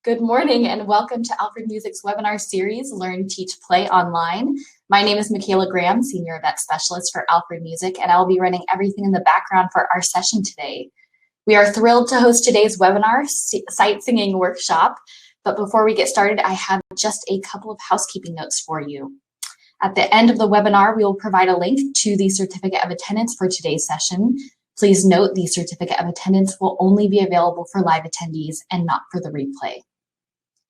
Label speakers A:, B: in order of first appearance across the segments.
A: Good morning and welcome to Alfred Music's webinar series, Learn, Teach, Play Online. My name is Michaela Graham, Senior Event Specialist for Alfred Music, and I'll be running everything in the background for our session today. We are thrilled to host today's webinar, Sight Singing Workshop, but before we get started, I have just a couple of housekeeping notes for you. At the end of the webinar, we will provide a link to the certificate of attendance for today's session. Please note the certificate of attendance will only be available for live attendees and not for the replay.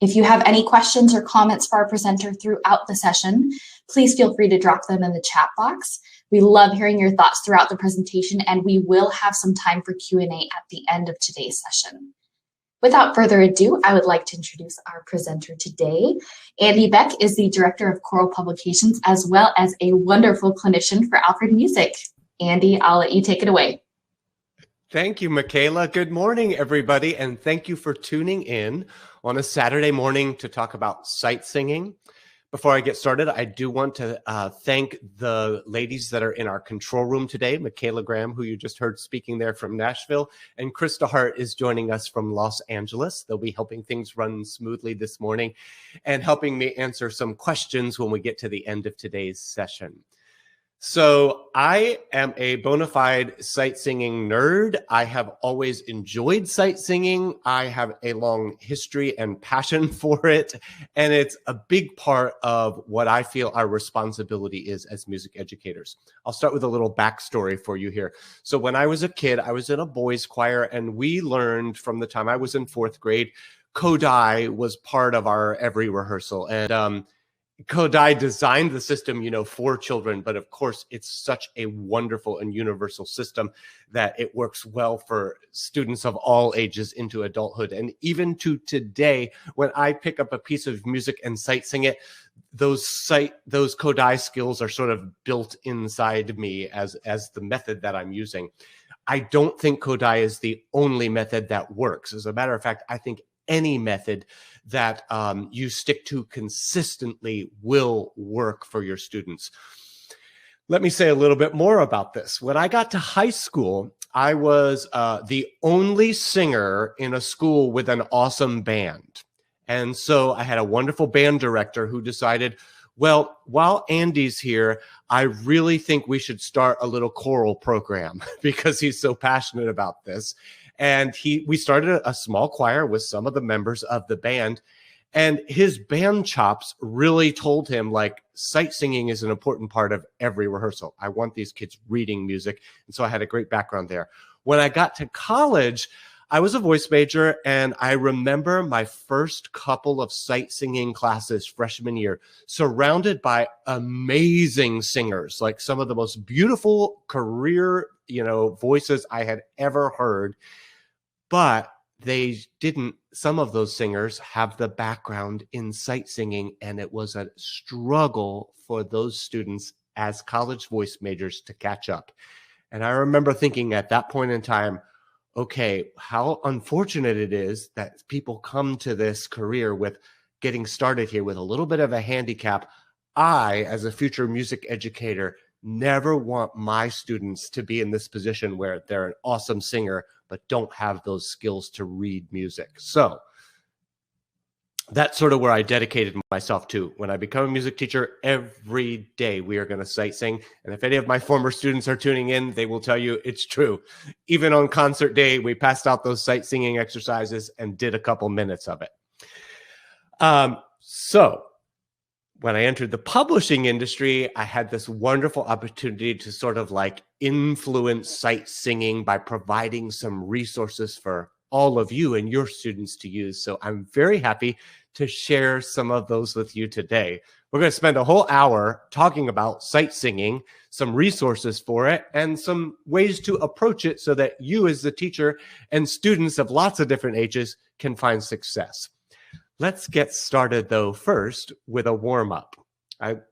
A: If you have any questions or comments for our presenter throughout the session, please feel free to drop them in the chat box. We love hearing your thoughts throughout the presentation, and we will have some time for Q&A at the end of today's session. Without further ado, I would like to introduce our presenter today. Andy Beck is the Director of Choral Publications, as well as a wonderful clinician for Alfred Music. Andy, I'll let you take it away.
B: Thank you, Michaela. Good morning, everybody, and thank you for tuning in on a Saturday morning to talk about sight singing. Before I get started, I do want to thank the ladies that are in our control room today, Michaela Graham, who you just heard speaking there from Nashville, and Krista Hart is joining us from Los Angeles. They'll be helping things run smoothly this morning and helping me answer some questions when we get to the end of today's session. So I am a bona fide sight singing nerd. I have always enjoyed sight singing. I have a long history and passion for it. And it's a big part of what I feel our responsibility is as music educators. I'll start with a little backstory for you here. So when I was a kid, I was in a boys' choir, and we learned from the time I was in fourth grade, Kodai was part of our every rehearsal. And Kodai designed the system, for children, but of course, it's such a wonderful and universal system that it works well for students of all ages into adulthood. And even to today, when I pick up a piece of music and sight sing it, those Kodai skills are sort of built inside me as the method that I'm using. I don't think Kodai is the only method that works. As a matter of fact, I think any method that you stick to consistently will work for your students. Let me say a little bit more about this. When I got to high school, I was the only singer in a school with an awesome band. And so I had a wonderful band director who decided, well, while Andy's here, I really think we should start a little choral program because he's so passionate about this. And we started a small choir with some of the members of the band, and his band chops really told him, like, sight singing is an important part of every rehearsal. I want these kids reading music. And so I had a great background there. When I got to college, I was a voice major, and I remember my first couple of sight singing classes freshman year, surrounded by amazing singers, like some of the most beautiful career, voices I had ever heard. But some of those singers have the background in sight singing, and it was a struggle for those students as college voice majors to catch up. And I remember thinking at that point in time, okay, how unfortunate it is that people come to this career with getting started here with a little bit of a handicap. I, as a future music educator, never want my students to be in this position where they're an awesome singer but don't have those skills to read music. So that's sort of where I dedicated myself to. When I become a music teacher, every day we are going to sight sing. And if any of my former students are tuning in, they will tell you it's true. Even on concert day, we passed out those sight singing exercises and did a couple minutes of it. So when I entered the publishing industry, I had this wonderful opportunity to sort of like influence sight singing by providing some resources for all of you and your students to use. So I'm very happy to share some of those with you today. We're going to spend a whole hour talking about sight singing, some resources for it, and some ways to approach it so that you as the teacher and students of lots of different ages can find success. Let's get started, though, first with a warm-up.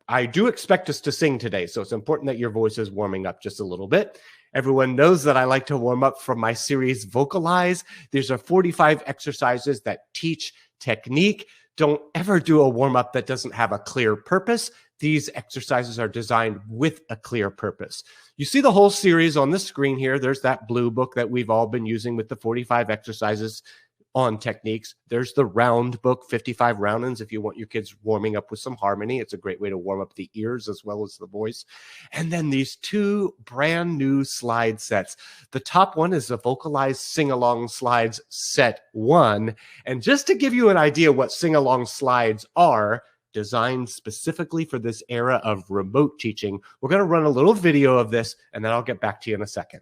B: I do expect us to sing today, so it's important that your voice is warming up just a little bit. Everyone knows that I like to warm up from my series Vocalize. These are 45 exercises that teach technique. Don't ever do a warm-up that doesn't have a clear purpose. These exercises are designed with a clear purpose. You see the whole series on the screen here. There's that blue book that we've all been using with the 45 exercises. on techniques. There's the round book, 55 round-ins, if you want your kids warming up with some harmony. It's a great way to warm up the ears as well as the voice. And then these two brand new slide sets. The top one is the Vocalize Sing-Along Slides Set 1. And just to give you an idea what sing-along slides are, designed specifically for this era of remote teaching, we're going to run a little video of this, and then I'll get back to you in a second.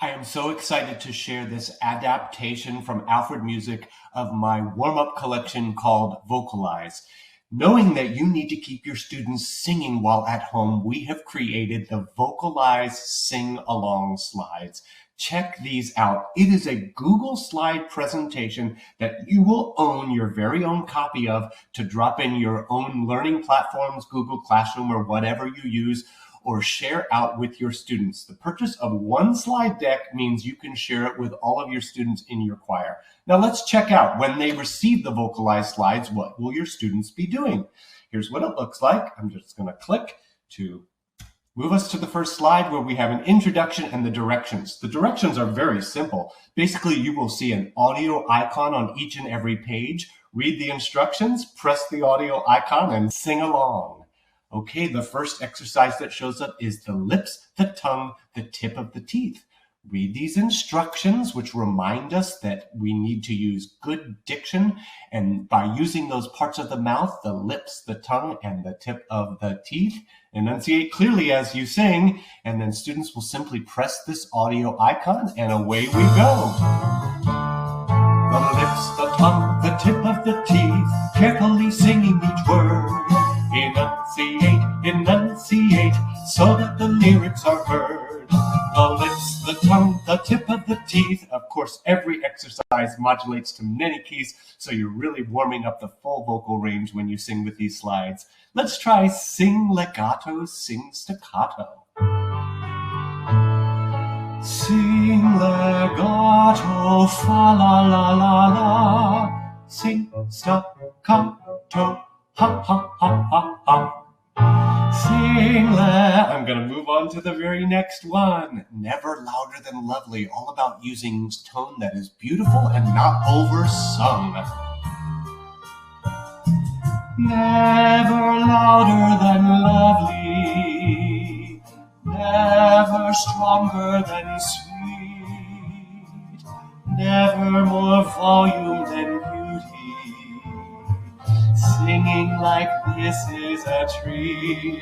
C: I am so excited to share this adaptation from Alfred Music of my warm-up collection called Vocalize. Knowing that you need to keep your students singing while at home, we have created the Vocalize Sing-Along Slides. Check these out. It is a Google slide presentation that you will own your very own copy of to drop in your own learning platforms, Google Classroom, or whatever you use, or share out with your students. The purchase of one slide deck means you can share it with all of your students in your choir. Now let's check out when they receive the Vocalize slides, what will your students be doing? Here's what it looks like. I'm just going to click to move us to the first slide where we have an introduction and the directions. The directions are very simple. Basically, you will see an audio icon on each and every page. Read the instructions, press the audio icon, and sing along. Okay, the first exercise that shows up is the lips, the tongue, the tip of the teeth. Read these instructions, which remind us that we need to use good diction. And by using those parts of the mouth, the lips, the tongue, and the tip of the teeth, enunciate clearly as you sing. And then students will simply press this audio icon, and away we go. The lips, the tongue, the tip of the teeth, carefully singing each word. Enunciate, enunciate, so that the lyrics are heard. The lips, the tongue, the tip of the teeth. Of course, every exercise modulates to many keys, so you're really warming up the full vocal range when you sing with these slides. Let's try sing legato, sing staccato. Sing legato, fa la la la la. Sing staccato, ha ha ha ha ha. I'm going to move on to the very next one. Never louder than lovely. All about using tone that is beautiful and not oversung. Never louder than lovely. Never stronger than sweet. Never more volume than beauty. Singing like this is a treat.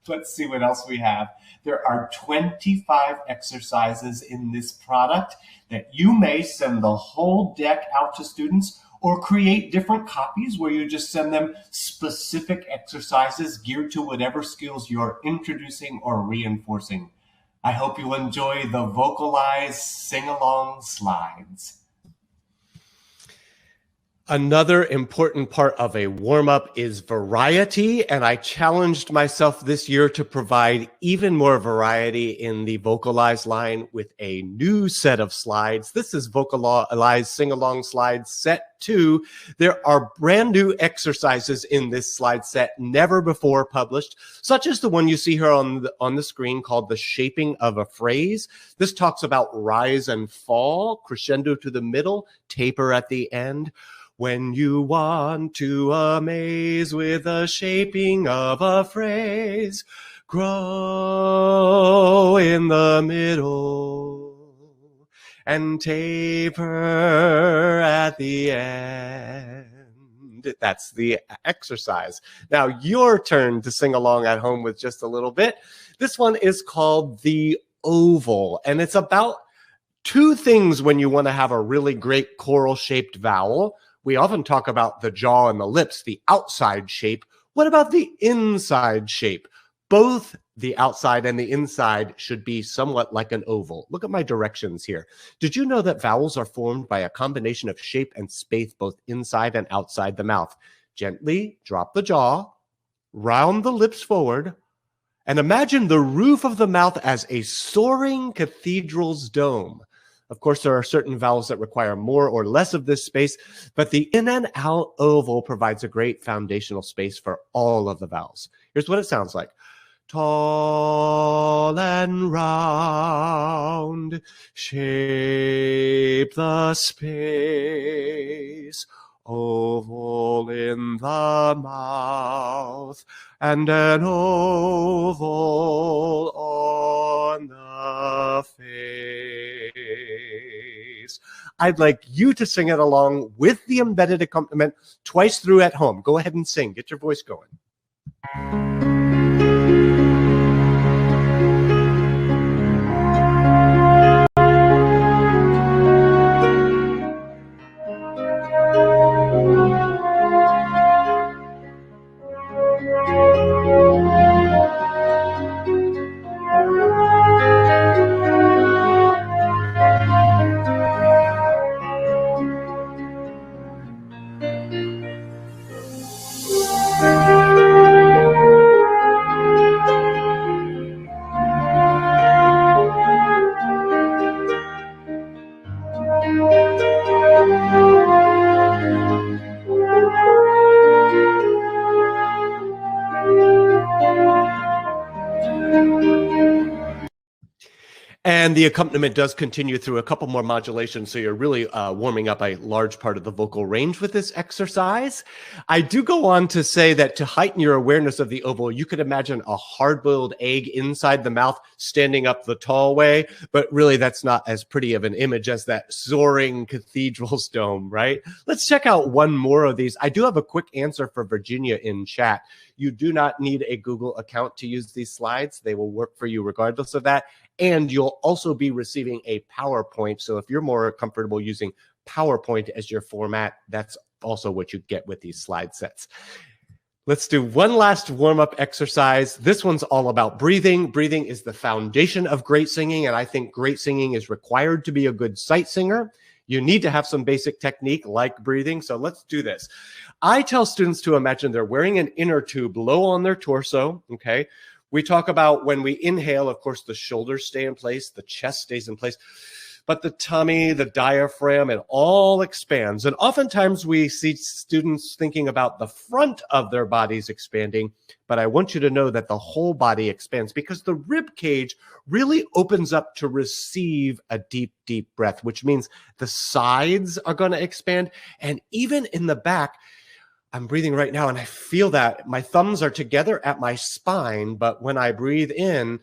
C: Let's see what else we have. There are 25 exercises in this product that you may send the whole deck out to students or create different copies where you just send them specific exercises geared to whatever skills you're introducing or reinforcing. I hope you enjoy the Vocalize Sing-Along Slides.
B: Another important part of a warm-up is variety, and I challenged myself this year to provide even more variety in the Vocalize line with a new set of slides. This is Vocalize Sing-Along Slides Set 2. There are brand new exercises in this slide set, never before published, such as the one you see here on the screen called The Shaping of a Phrase. This talks about rise and fall, crescendo to the middle, taper at the end. When you want to amaze with the shaping of a phrase, grow in the middle and taper at the end. That's the exercise. Now your turn to sing along at home with just a little bit. This one is called the oval, and it's about two things when you want to have a really great choral shaped vowel. We often talk about the jaw and the lips, the outside shape. What about the inside shape? Both the outside and the inside should be somewhat like an oval. Look at my directions here. Did you know that vowels are formed by a combination of shape and space both inside and outside the mouth? Gently drop the jaw, round the lips forward, and imagine the roof of the mouth as a soaring cathedral's dome. Of course, there are certain vowels that require more or less of this space, but the in and out oval provides a great foundational space for all of the vowels. Here's what it sounds like. tall and round, shape the space, oval in the mouth, and an oval on the face. I'd like you to sing it along with the embedded accompaniment twice through at home. Go ahead and sing. Get your voice going. And the accompaniment does continue through a couple more modulations, so you're really warming up a large part of the vocal range with this exercise. I do go on to say that to heighten your awareness of the oval, you could imagine a hard-boiled egg inside the mouth standing up the tall way, but really that's not as pretty of an image as that soaring cathedral's dome, right? Let's check out one more of these. I do have a quick answer for Virginia in chat. You do not need a Google account to use these slides. They will work for you regardless of that. And you'll also be receiving a PowerPoint. So if you're more comfortable using PowerPoint as your format, that's also what you get with these slide sets. Let's do one last warm-up exercise. This one's all about breathing. Breathing is the foundation of great singing, and I think great singing is required to be a good sight singer. You need to have some basic technique like breathing, so let's do this. I tell students to imagine they're wearing an inner tube low on their torso, okay? We talk about when we inhale, of course, the shoulders stay in place, the chest stays in place, but the tummy, the diaphragm, it all expands. And oftentimes we see students thinking about the front of their bodies expanding, but I want you to know that the whole body expands because the rib cage really opens up to receive a deep, deep breath, which means the sides are going to expand. And even in the back, I'm breathing right now and I feel that my thumbs are together at my spine, but when I breathe in,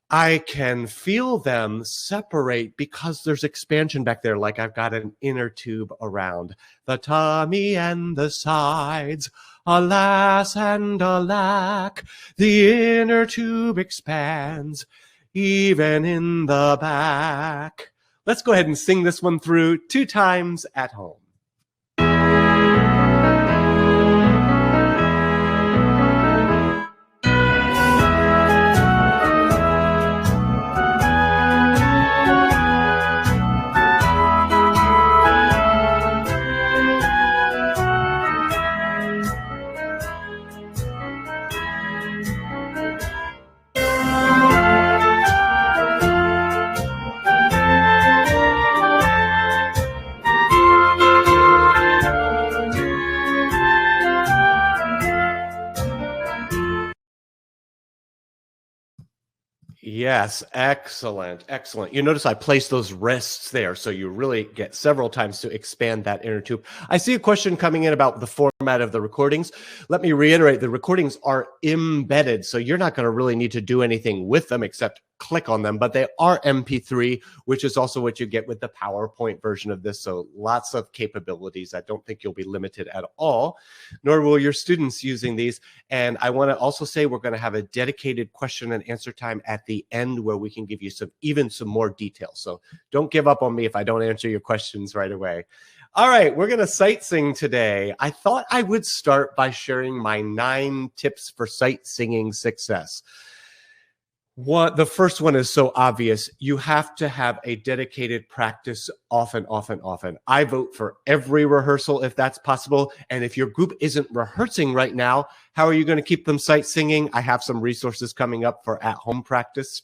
B: I can feel them separate because there's expansion back there, like I've got an inner tube around the tummy and the sides. Alas and alack, the inner tube expands, even in the back. Let's go ahead and sing this one through 2 times at home. Yes, excellent, excellent. You notice I placed those wrists there, so you really get several times to expand that inner tube. I see a question coming in about the format of the recordings. Let me reiterate, the recordings are embedded, so you're not going to really need to do anything with them except click on them, but they are MP3, which is also what you get with the PowerPoint version of this, so lots of capabilities. I don't think you'll be limited at all, nor will your students using these. And I want to also say we're going to have a dedicated question and answer time at the end where we can give you some more details. So don't give up on me if I don't answer your questions right away. All right, we're going to sight sing today. I thought I would start by sharing my 9 tips for sight singing success. The first one is so obvious. You have to have a dedicated practice often. I vote for every rehearsal if that's possible. And if your group isn't rehearsing right now, how are you going to keep them sight singing? I have some resources coming up for at-home practice.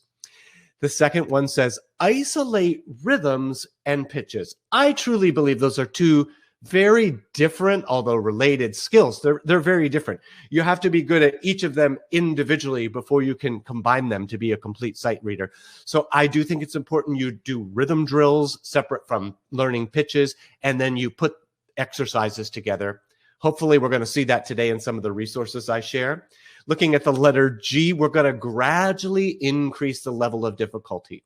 B: The second one says, isolate rhythms and pitches. I truly believe those are 2 very different, although related skills. They're very different. You have to be good at each of them individually before you can combine them to be a complete sight reader. So I do think it's important you do rhythm drills separate from learning pitches, and then you put exercises together. Hopefully we're going to see that today in some of the resources I share. Looking at the letter G, we're going to gradually increase the level of difficulty.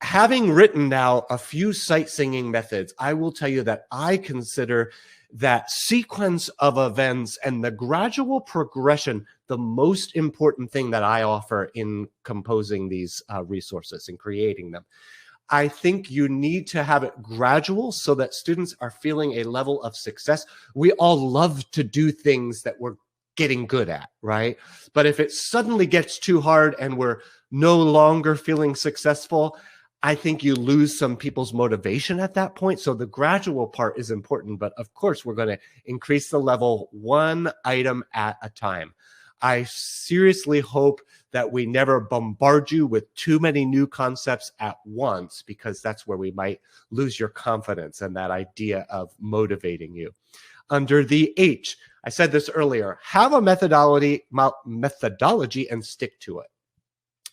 B: Having written now a few sight singing methods, I will tell you that I consider that sequence of events and the gradual progression the most important thing that I offer in composing these resources and creating them. I think you need to have it gradual so that students are feeling a level of success. We all love to do things that we're getting good at, right? But if it suddenly gets too hard and we're no longer feeling successful, I think you lose some people's motivation at that point. So the gradual part is important, but of course we're going to increase the level one item at a time. I seriously hope that we never bombard you with too many new concepts at once, because that's where we might lose your confidence and that idea of motivating you. Under the H, I said this earlier, have a methodology and stick to it.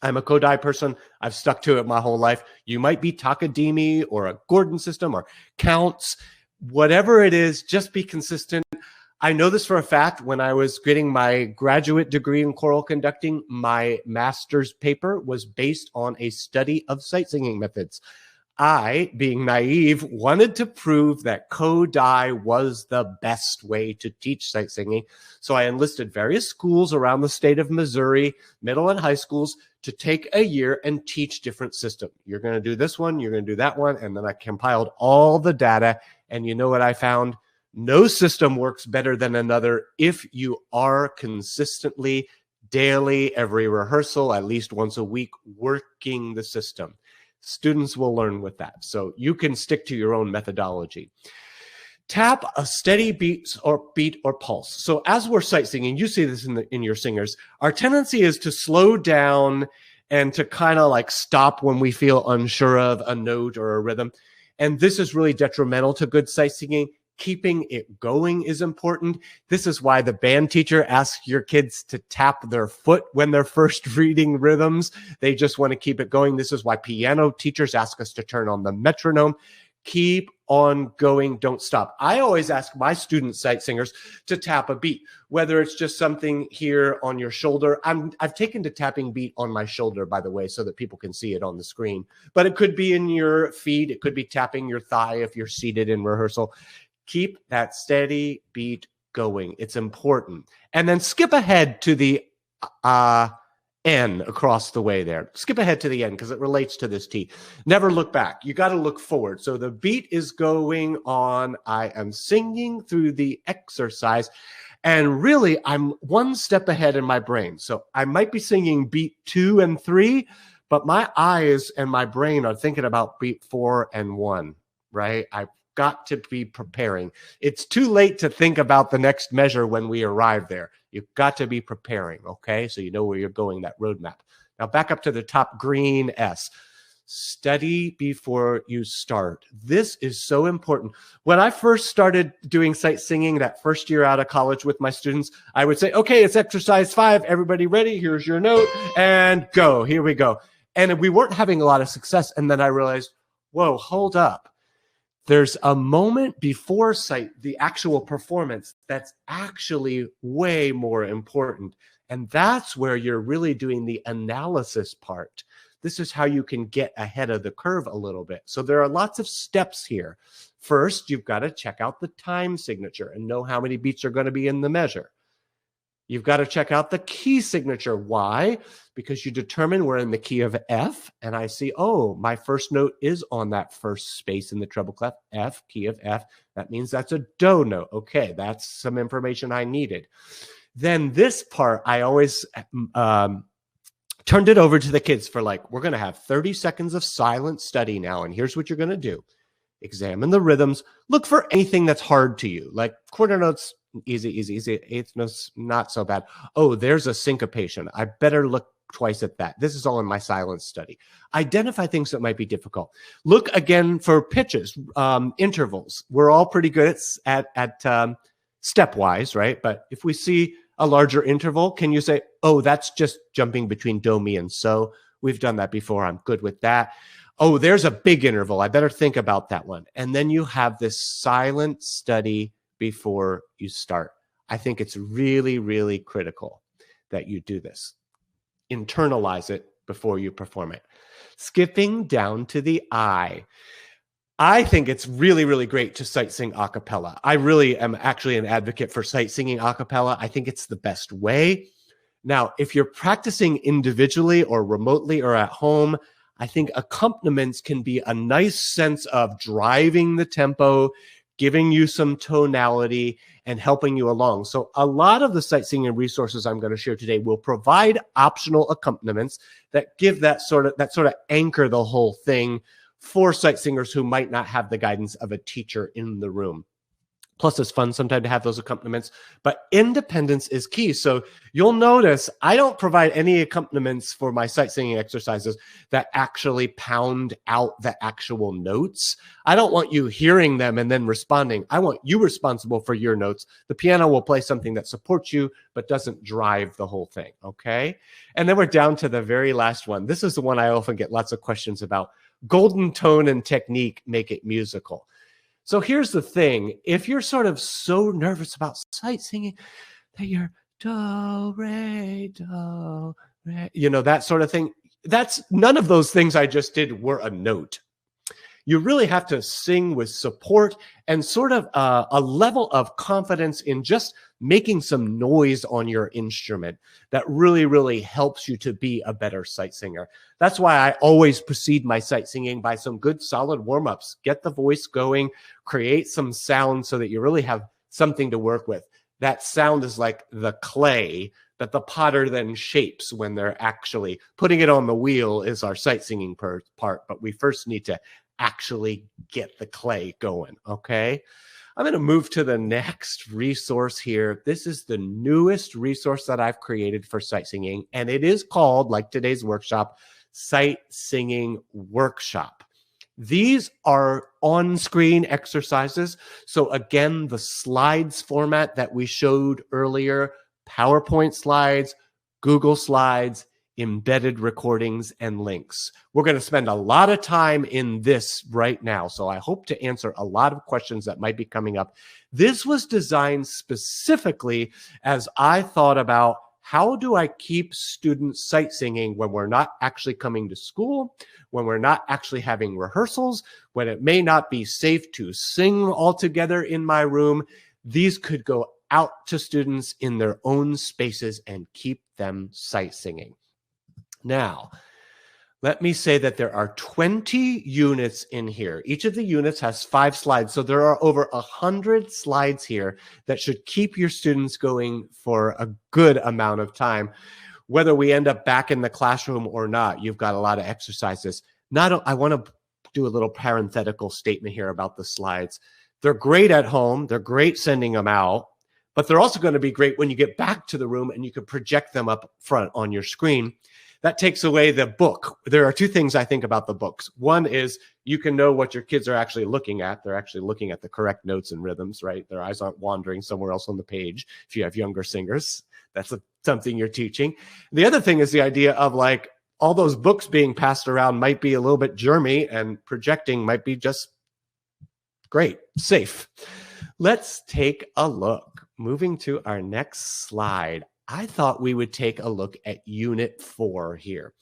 B: I'm a Kodai person. I've stuck to it my whole life. You might be Takadimi or a Gordon system or counts. Whatever it is, just be consistent. I know this for a fact. When I was getting my graduate degree in choral conducting, my master's paper was based on a study of sight singing methods. I, being naive, wanted to prove that Kodai was the best way to teach sight singing. So I enlisted various schools around the state of Missouri, middle and high schools, to take a year and teach different systems. You're going to do this one, you're going to do that one. And then I compiled all the data. And you know what I found? No system works better than another if you are consistently, daily, every rehearsal, at least once a week, working the system. Students will learn with that. So you can stick to your own methodology. Tap a steady beat or pulse. So as we're sight singing, you see this in your singers, our tendency is to slow down and to kind of like stop when we feel unsure of a note or a rhythm. And this is really detrimental to good sight singing. Keeping it going is important. This is why the band teacher asks your kids to tap their foot when they're first reading rhythms. They just want to keep it going. This is why piano teachers ask us to turn on the metronome. Keep on going, don't stop. I always ask my student sight singers to tap a beat, whether it's just something here on your shoulder. I've taken to tapping beat on my shoulder, by the way, so that people can see it on the screen. But it could be in your feet. It could be tapping your thigh if you're seated in rehearsal. Keep that steady beat going. It's important. And then skip ahead to the N across the way there. Skip ahead to the end because it relates to this T. Never look back. You got to look forward. So the beat is going on. I am singing through the exercise. And really, I'm one step ahead in my brain. So I might be singing beat 2 and 3, but my eyes and my brain are thinking about beat 4 and 1, right? I've got to be preparing. It's too late to think about the next measure when we arrive there. You've got to be preparing, okay? So you know where you're going, that roadmap. Now back up to the top green S. Study before you start. This is so important. When I first started doing sight singing that first year out of college with my students, I would say, okay, it's exercise 5. Everybody ready? Here's your note and go. Here we go. And we weren't having a lot of success. And then I realized, whoa, hold up. There's a moment before sight, the actual performance, that's actually way more important. And that's where you're really doing the analysis part. This is how you can get ahead of the curve a little bit. So there are lots of steps here. First, you've got to check out the time signature and know how many beats are going to be in the measure. You've got to check out the key signature. Why? Because you determine we're in the key of F, and I see, oh, my first note is on that first space in the treble clef, F, key of F. That means that's a do note. Okay, that's some information I needed. Then this part, I always turned it over to the kids for like, we're going to have 30 seconds of silent study now, and here's what you're going to do. Examine the rhythms. Look for anything that's hard to you, like quarter notes. Easy. Eighth notes, not so bad. Oh, there's a syncopation. I better look twice at that. This is all in my silence study. Identify things that might be difficult. Look again for pitches, intervals. We're all pretty good at stepwise, right? But if we see a larger interval, can you say, oh, that's just jumping between do, mi, and so? We've done that before. I'm good with that. Oh, there's a big interval. I better think about that one. And then you have this silent study before you start. I think it's really, really critical that you do this. Internalize it before you perform it. Skipping down to the I. I think it's really, really great to sight sing a cappella. I really am actually an advocate for sight singing a cappella. I think it's the best way. Now, if you're practicing individually or remotely or at home, I think accompaniments can be a nice sense of driving the tempo, giving you some tonality, and helping you along. So a lot of the sight singing resources I'm going to share today will provide optional accompaniments that give that sort of anchor the whole thing for sight singers who might not have the guidance of a teacher in the room. Plus, it's fun sometimes to have those accompaniments, but independence is key. So you'll notice I don't provide any accompaniments for my sight singing exercises that actually pound out the actual notes. I don't want you hearing them and then responding. I want you responsible for your notes. The piano will play something that supports you, but doesn't drive the whole thing, okay? And then we're down to the very last one. This is the one I often get lots of questions about. Golden tone and technique make it musical. So here's the thing. If you're sort of so nervous about sight singing that you're do, re, that sort of thing, that's none of those things I just did were a note. You really have to sing with support and sort of a level of confidence in just making some noise on your instrument that really, really helps you to be a better sight singer. That's why I always precede my sight singing by some good solid warm-ups. Get the voice going, create some sound so that you really have something to work with. That sound is like the clay that the potter then shapes when they're actually putting it on the wheel is our sight singing part, but we first need to actually get the clay going, okay? I'm going to move to the next resource here. This is the newest resource that I've created for sight singing, and it is called, like today's workshop, Sight Singing Workshop. These are on-screen exercises. So again, the slides format that we showed earlier, PowerPoint slides, Google Slides, embedded recordings, and links. We're going to spend a lot of time in this right now, so I hope to answer a lot of questions that might be coming up. This was designed specifically as I thought about how do I keep students sight singing when we're not actually coming to school, when we're not actually having rehearsals, when it may not be safe to sing all together in my room. These could go out to students in their own spaces and keep them sight singing. Now, let me say that there are 20 units in here. Each of the units has 5 slides. So there are over 100 slides here that should keep your students going for a good amount of time. Whether we end up back in the classroom or not, you've got a lot of exercises. I want to do a little parenthetical statement here about the slides. They're great at home. They're great sending them out. But they're also going to be great when you get back to the room and you can project them up front on your screen. That takes away the book. There are 2 things I think about the books. One is you can know what your kids are actually looking at. They're actually looking at the correct notes and rhythms, right? Their eyes aren't wandering somewhere else on the page. If you have younger singers, that's something you're teaching. The other thing is the idea of like all those books being passed around might be a little bit germy, and projecting might be just great, safe. Let's take a look. Moving to our next slide. I thought we would take a look at Unit 4 here.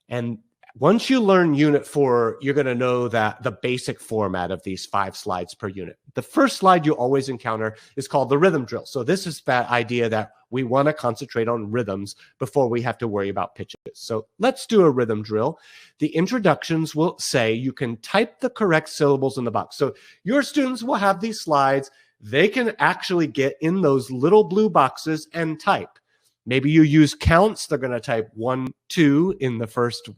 B: And once you learn Unit 4, you're going to know that the basic format of these 5 slides per unit. The first slide you always encounter is called the rhythm drill. So this is that idea that we want to concentrate on rhythms before we have to worry about pitches. So let's do a rhythm drill. The introductions will say you can type the correct syllables in the box. So your students will have these slides. They can actually get in those little blue boxes and type. Maybe you use counts. They're going to type 1, 2 in the first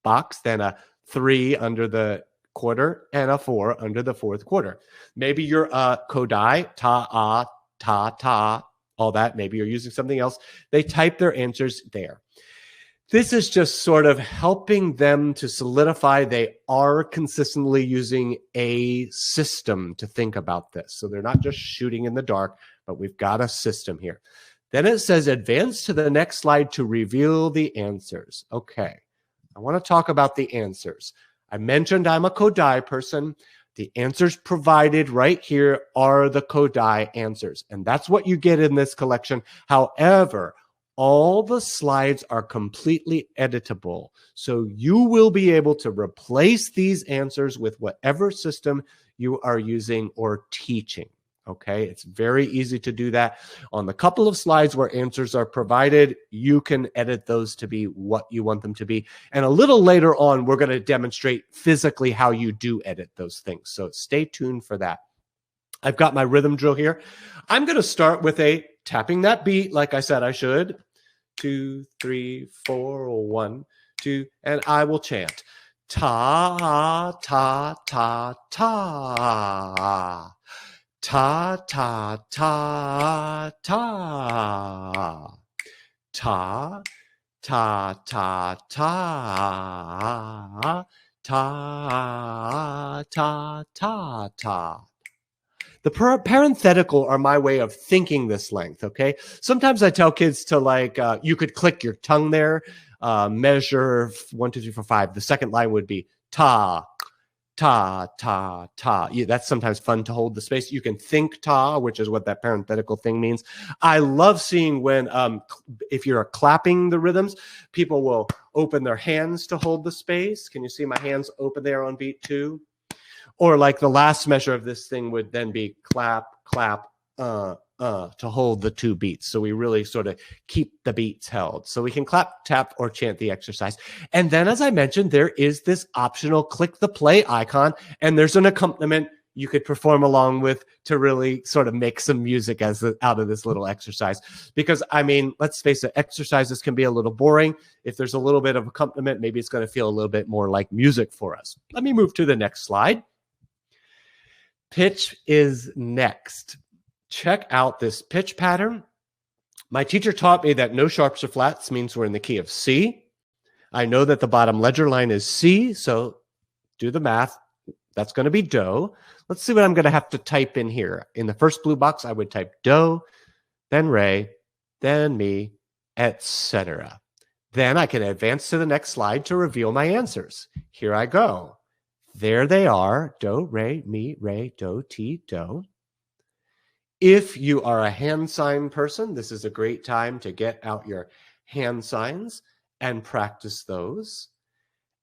B: box, then a 3 under the quarter, and a 4 under the fourth quarter. Maybe you're kodai, ta, ta, ta, all that. Maybe you're using something else. They type their answers there. This is just sort of helping them to solidify they are consistently using a system to think about this. So they're not just shooting in the dark, but we've got a system here. Then it says advance to the next slide to reveal the answers. Okay, I want to talk about the answers. I mentioned I'm a Kodai person. The answers provided right here are the Kodai answers, and that's what you get in this collection. However, all the slides are completely editable, so you will be able to replace these answers with whatever system you are using or teaching. Okay, it's very easy to do that. On the couple of slides where answers are provided, you can edit those to be what you want them to be. And a little later on, we're going to demonstrate physically how you do edit those things. So stay tuned for that. I've got my rhythm drill here. I'm going to start with a tapping that beat like I said I should. 2, 3, 4, 1, 2, and I will chant. Ta, ta, ta, ta. Ta, ta, ta, ta. Ta, ta, ta, ta. Ta, ta, ta, ta. The parenthetical are my way of thinking this length, okay? Sometimes I tell kids to like, you could click your tongue there, measure 1, 2, 3, 4, 5. The second line would be ta, ta, ta, ta. Yeah, that's sometimes fun to hold the space. You can think ta, which is what that parenthetical thing means. I love seeing when, if you're clapping the rhythms, people will open their hands to hold the space. Can you see my hands open there on beat 2? Or like the last measure of this thing would then be clap, clap, to hold the 2 beats. So we really sort of keep the beats held. So we can clap, tap, or chant the exercise. And then, as I mentioned, there is this optional click the play icon, and there's an accompaniment you could perform along with to really sort of make some music out of this little exercise. Because, I mean, let's face it, exercises can be a little boring. If there's a little bit of accompaniment, maybe it's going to feel a little bit more like music for us. Let me move to the next slide. Pitch is next. Check out this pitch pattern. My teacher taught me that no sharps or flats means we're in the key of C. I know that the bottom ledger line is C, so do the math. That's going to be do. Let's see what I'm going to have to type in here. In the first blue box, I would type do, then re, then mi, etc. Then I can advance to the next slide to reveal my answers. Here I go. There they are, do, re, mi, re, do, ti, do. If you are a hand sign person, this is a great time to get out your hand signs and practice those.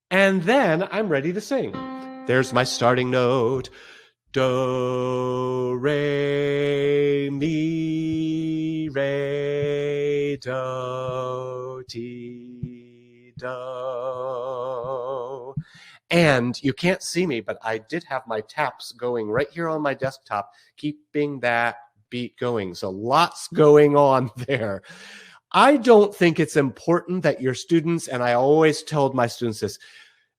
B: And then I'm ready to sing. There's my starting note. Do, re, mi, re, do, ti, do. And you can't see me, but I did have my taps going right here on my desktop, keeping that beat going. So lots going on there. I don't think it's important that your students, and I always told my students this,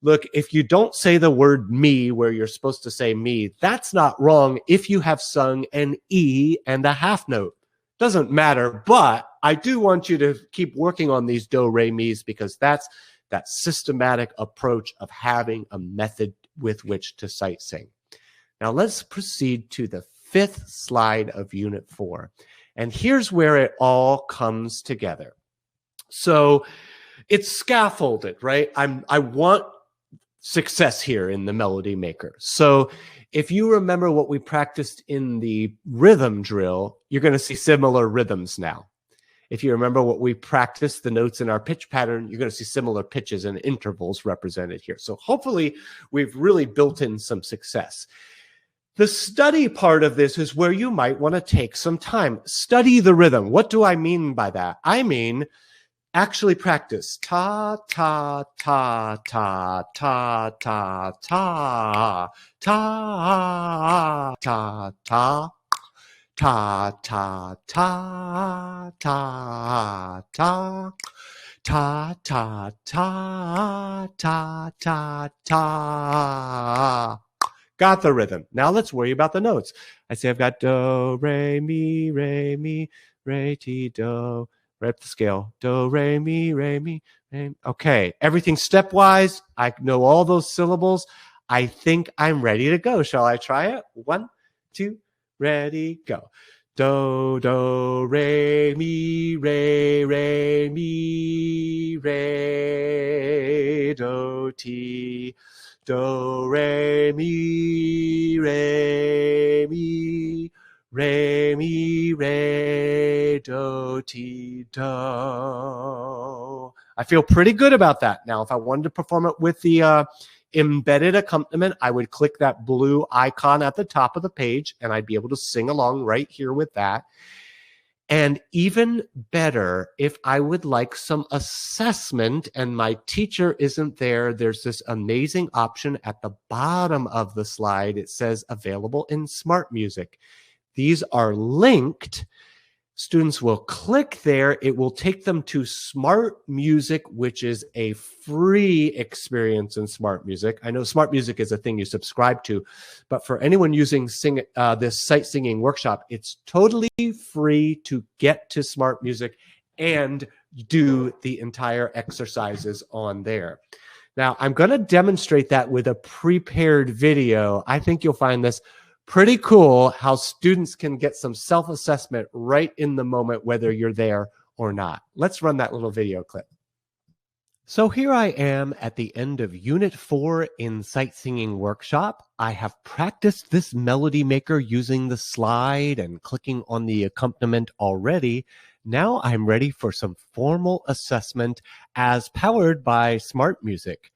B: look, if you don't say the word me where you're supposed to say me, that's not wrong if you have sung an E and a half note. Doesn't matter, but I do want you to keep working on these do, re, mi's because that's that systematic approach of having a method with which to sight sing. Now let's proceed to the 5th slide of Unit 4. And here's where it all comes together. So it's scaffolded, right? I want success here in the Melody Maker. So if you remember what we practiced in the rhythm drill, you're going to see similar rhythms now. If you remember what we practiced, the notes in our pitch pattern, you're going to see similar pitches and intervals represented here. So hopefully we've really built in some success. The study part of this is where you might want to take some time. Study the rhythm. What do I mean by that? I mean, actually practice. Ta, ta, ta, ta, ta, ta, ta, ta, ta, ta. Ta, ta, ta, ta, ta, ta, ta, ta, ta, ta, ta. Got the rhythm. Now let's worry about the notes. I say I've got do, re, mi, re, ti, do, right up the scale. Do, re, mi, re, mi, re. Okay, everything stepwise. I know all those syllables. I think I'm ready to go. Shall I try it? 1, 2, ready, go. Do, do, re, mi, re, do, ti. Do, re, mi, re, do, ti, do. I feel pretty good about that. Now, if I wanted to perform it with the embedded accompaniment, I would click that blue icon at the top of the page and I'd be able to sing along right here with that. And even better, if I would like some assessment and my teacher isn't there, there's this amazing option at the bottom of the slide. It says available in Smart Music. These are linked. Students will click there. It will take them to Smart Music, which is a free experience in Smart Music. I know Smart Music is a thing you subscribe to, but for anyone using this sight singing workshop, it's totally free to get to Smart Music and do the entire exercises on there. Now, I'm going to demonstrate that with a prepared video. I think you'll find this pretty cool, how students can get some self-assessment right in the moment, whether you're there or not. Let's run that little video clip. So here I am at the end of Unit 4 in Sight Singing Workshop. I have practiced this melody maker using the slide and clicking on the accompaniment already. Now I'm ready for some formal assessment as powered by Smart Music.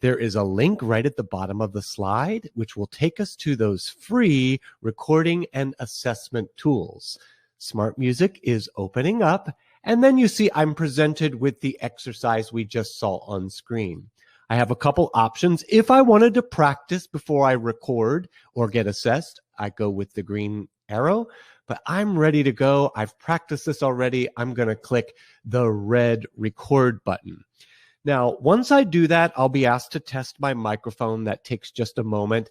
B: There is a link right at the bottom of the slide, which will take us to those free recording and assessment tools. Smart Music is opening up, and then you see I'm presented with the exercise we just saw on screen. I have a couple options. If I wanted to practice before I record or get assessed, I go with the green arrow, but I'm ready to go. I've practiced this already. I'm going to click the red record button. Now, once I do that, I'll be asked to test my microphone. That takes just a moment.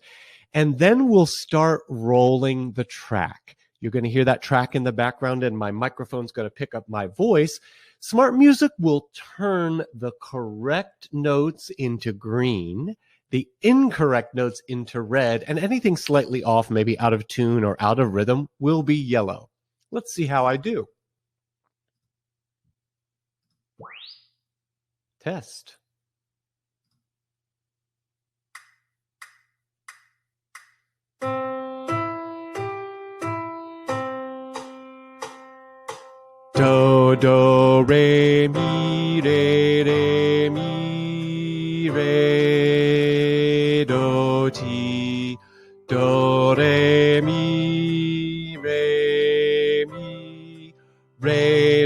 B: And then we'll start rolling the track. You're going to hear that track in the background, and my microphone's going to pick up my voice. Smart Music will turn the correct notes into green, the incorrect notes into red, and anything slightly off, maybe out of tune or out of rhythm, will be yellow. Let's see how I do. Test. Do, do, re, mi, re, do, ti. Do, re, mi, re,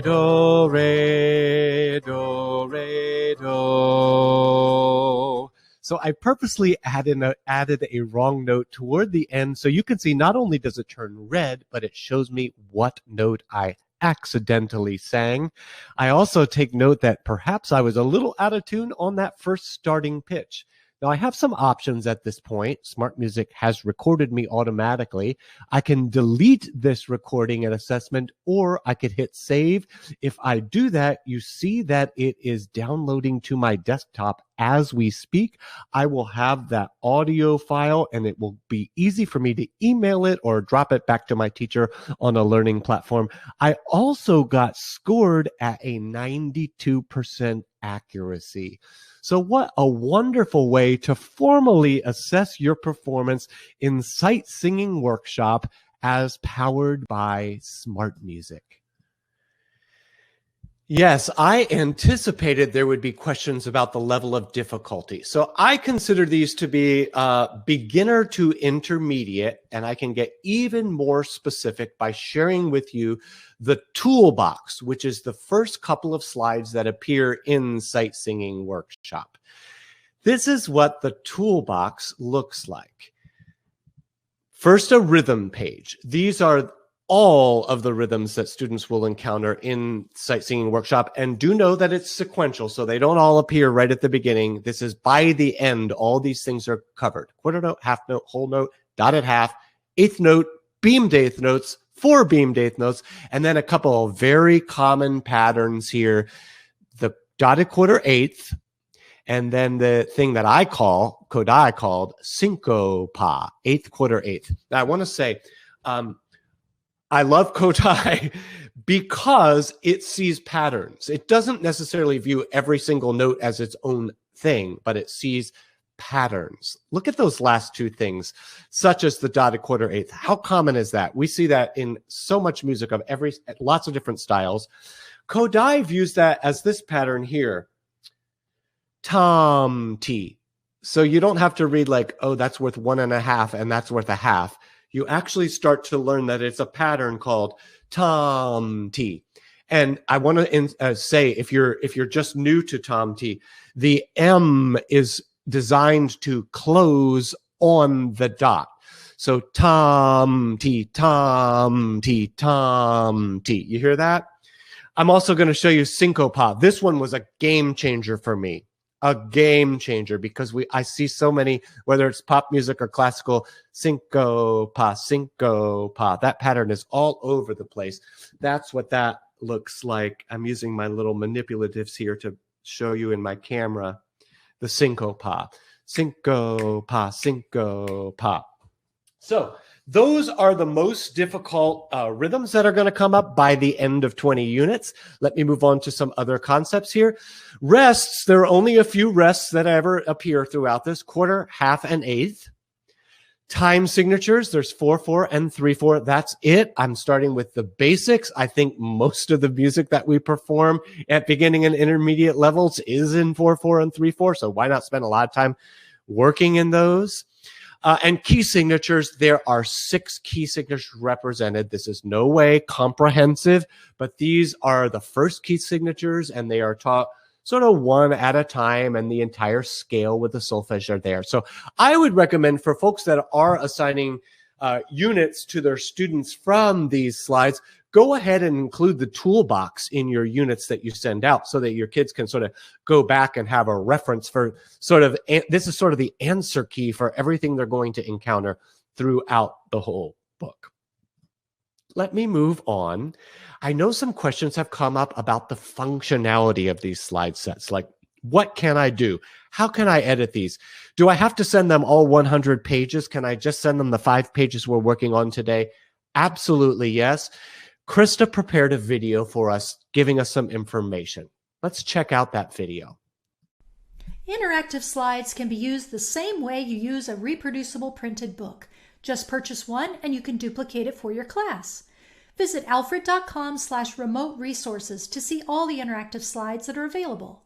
B: do, re, do, re, do. So I purposely added a wrong note toward the end, so you can see not only does it turn red, but it shows me what note I accidentally sang. I also take note that perhaps I was a little out of tune on that first starting pitch. Now I have some options at this point. Smart Music has recorded me automatically. I can delete this recording and assessment, or I could hit save. If I do that, you see that it is downloading to my desktop as we speak. I will have that audio file, and it will be easy for me to email it or drop it back to my teacher on a learning platform. I also got scored at a 92% accuracy. So what a wonderful way to formally assess your performance in Sight Singing Workshop as powered by Smart Music. Yes, I anticipated there would be questions about the level of difficulty. So I consider these to be beginner to intermediate, and I can get even more specific by sharing with you the Toolbox, which is the first couple of slides that appear in Sight Singing Workshop. This is what the Toolbox looks like. First, a rhythm page. These are all of the rhythms that students will encounter in Sight Singing Workshop, and do know that it's sequential, so they don't all appear right at the beginning. This is by the end, all these things are covered. Quarter note, half note, whole note, dotted half, eighth note, beamed eighth notes, 4 beamed eighth notes, and then a couple of very common patterns here. The dotted quarter eighth, and then the thing that Kodai called syncopa, eighth quarter eighth. Now, I want to say, I love Kodai because it sees patterns. It doesn't necessarily view every single note as its own thing, but it sees patterns. Look at those last two things, such as the dotted quarter eighth. How common is that? We see that in so much music of lots of different styles. Kodai views that as this pattern here, tom t. So you don't have to read like, oh, that's worth 1.5 and that's worth 1/2. You actually start to learn that it's a pattern called tom t. And I want to say, if you're just new to tom t, the M is designed to close on the dot. So tom t, tom t, tom t. You hear that? I'm also going to show you syncopa. This one was a game changer for me. A game changer, because I see so many, whether it's pop music or classical, syncopa, syncopa. That pattern is all over the place. That's what that looks like. I'm using my little manipulatives here to show you in my camera the syncopa, syncopa, syncopa. So those are the most difficult rhythms that are going to come up by the end of 20 units. Let me move on to some other concepts here. Rests, there are only a few rests that ever appear throughout this: quarter, half, and eighth. Time signatures, there's 4/4 and 3/4. That's it. I'm starting with the basics. I think most of the music that we perform at beginning and intermediate levels is in 4/4 and 3/4. So why not spend a lot of time working in those? And key signatures, there are 6 key signatures represented. This is no way comprehensive, but these are the first key signatures, and they are taught sort of one at a time, and the entire scale with the solfege are there. So I would recommend for folks that are assigning units to their students from these slides, go ahead and include the toolbox in your units that you send out so that your kids can sort of go back and have a reference for this is sort of the answer key for everything they're going to encounter throughout the whole book. Let me move on. I know some questions have come up about the functionality of these slide sets. Like, what can I do? How can I edit these? Do I have to send them all 100 pages? Can I just send them the 5 pages we're working on today? Absolutely, yes. Krista prepared a video for us, giving us some information. Let's check out that video.
D: Interactive slides can be used the same way you use a reproducible printed book. Just purchase one and you can duplicate it for your class. Visit alfred.com/remote resources to see all the interactive slides that are available.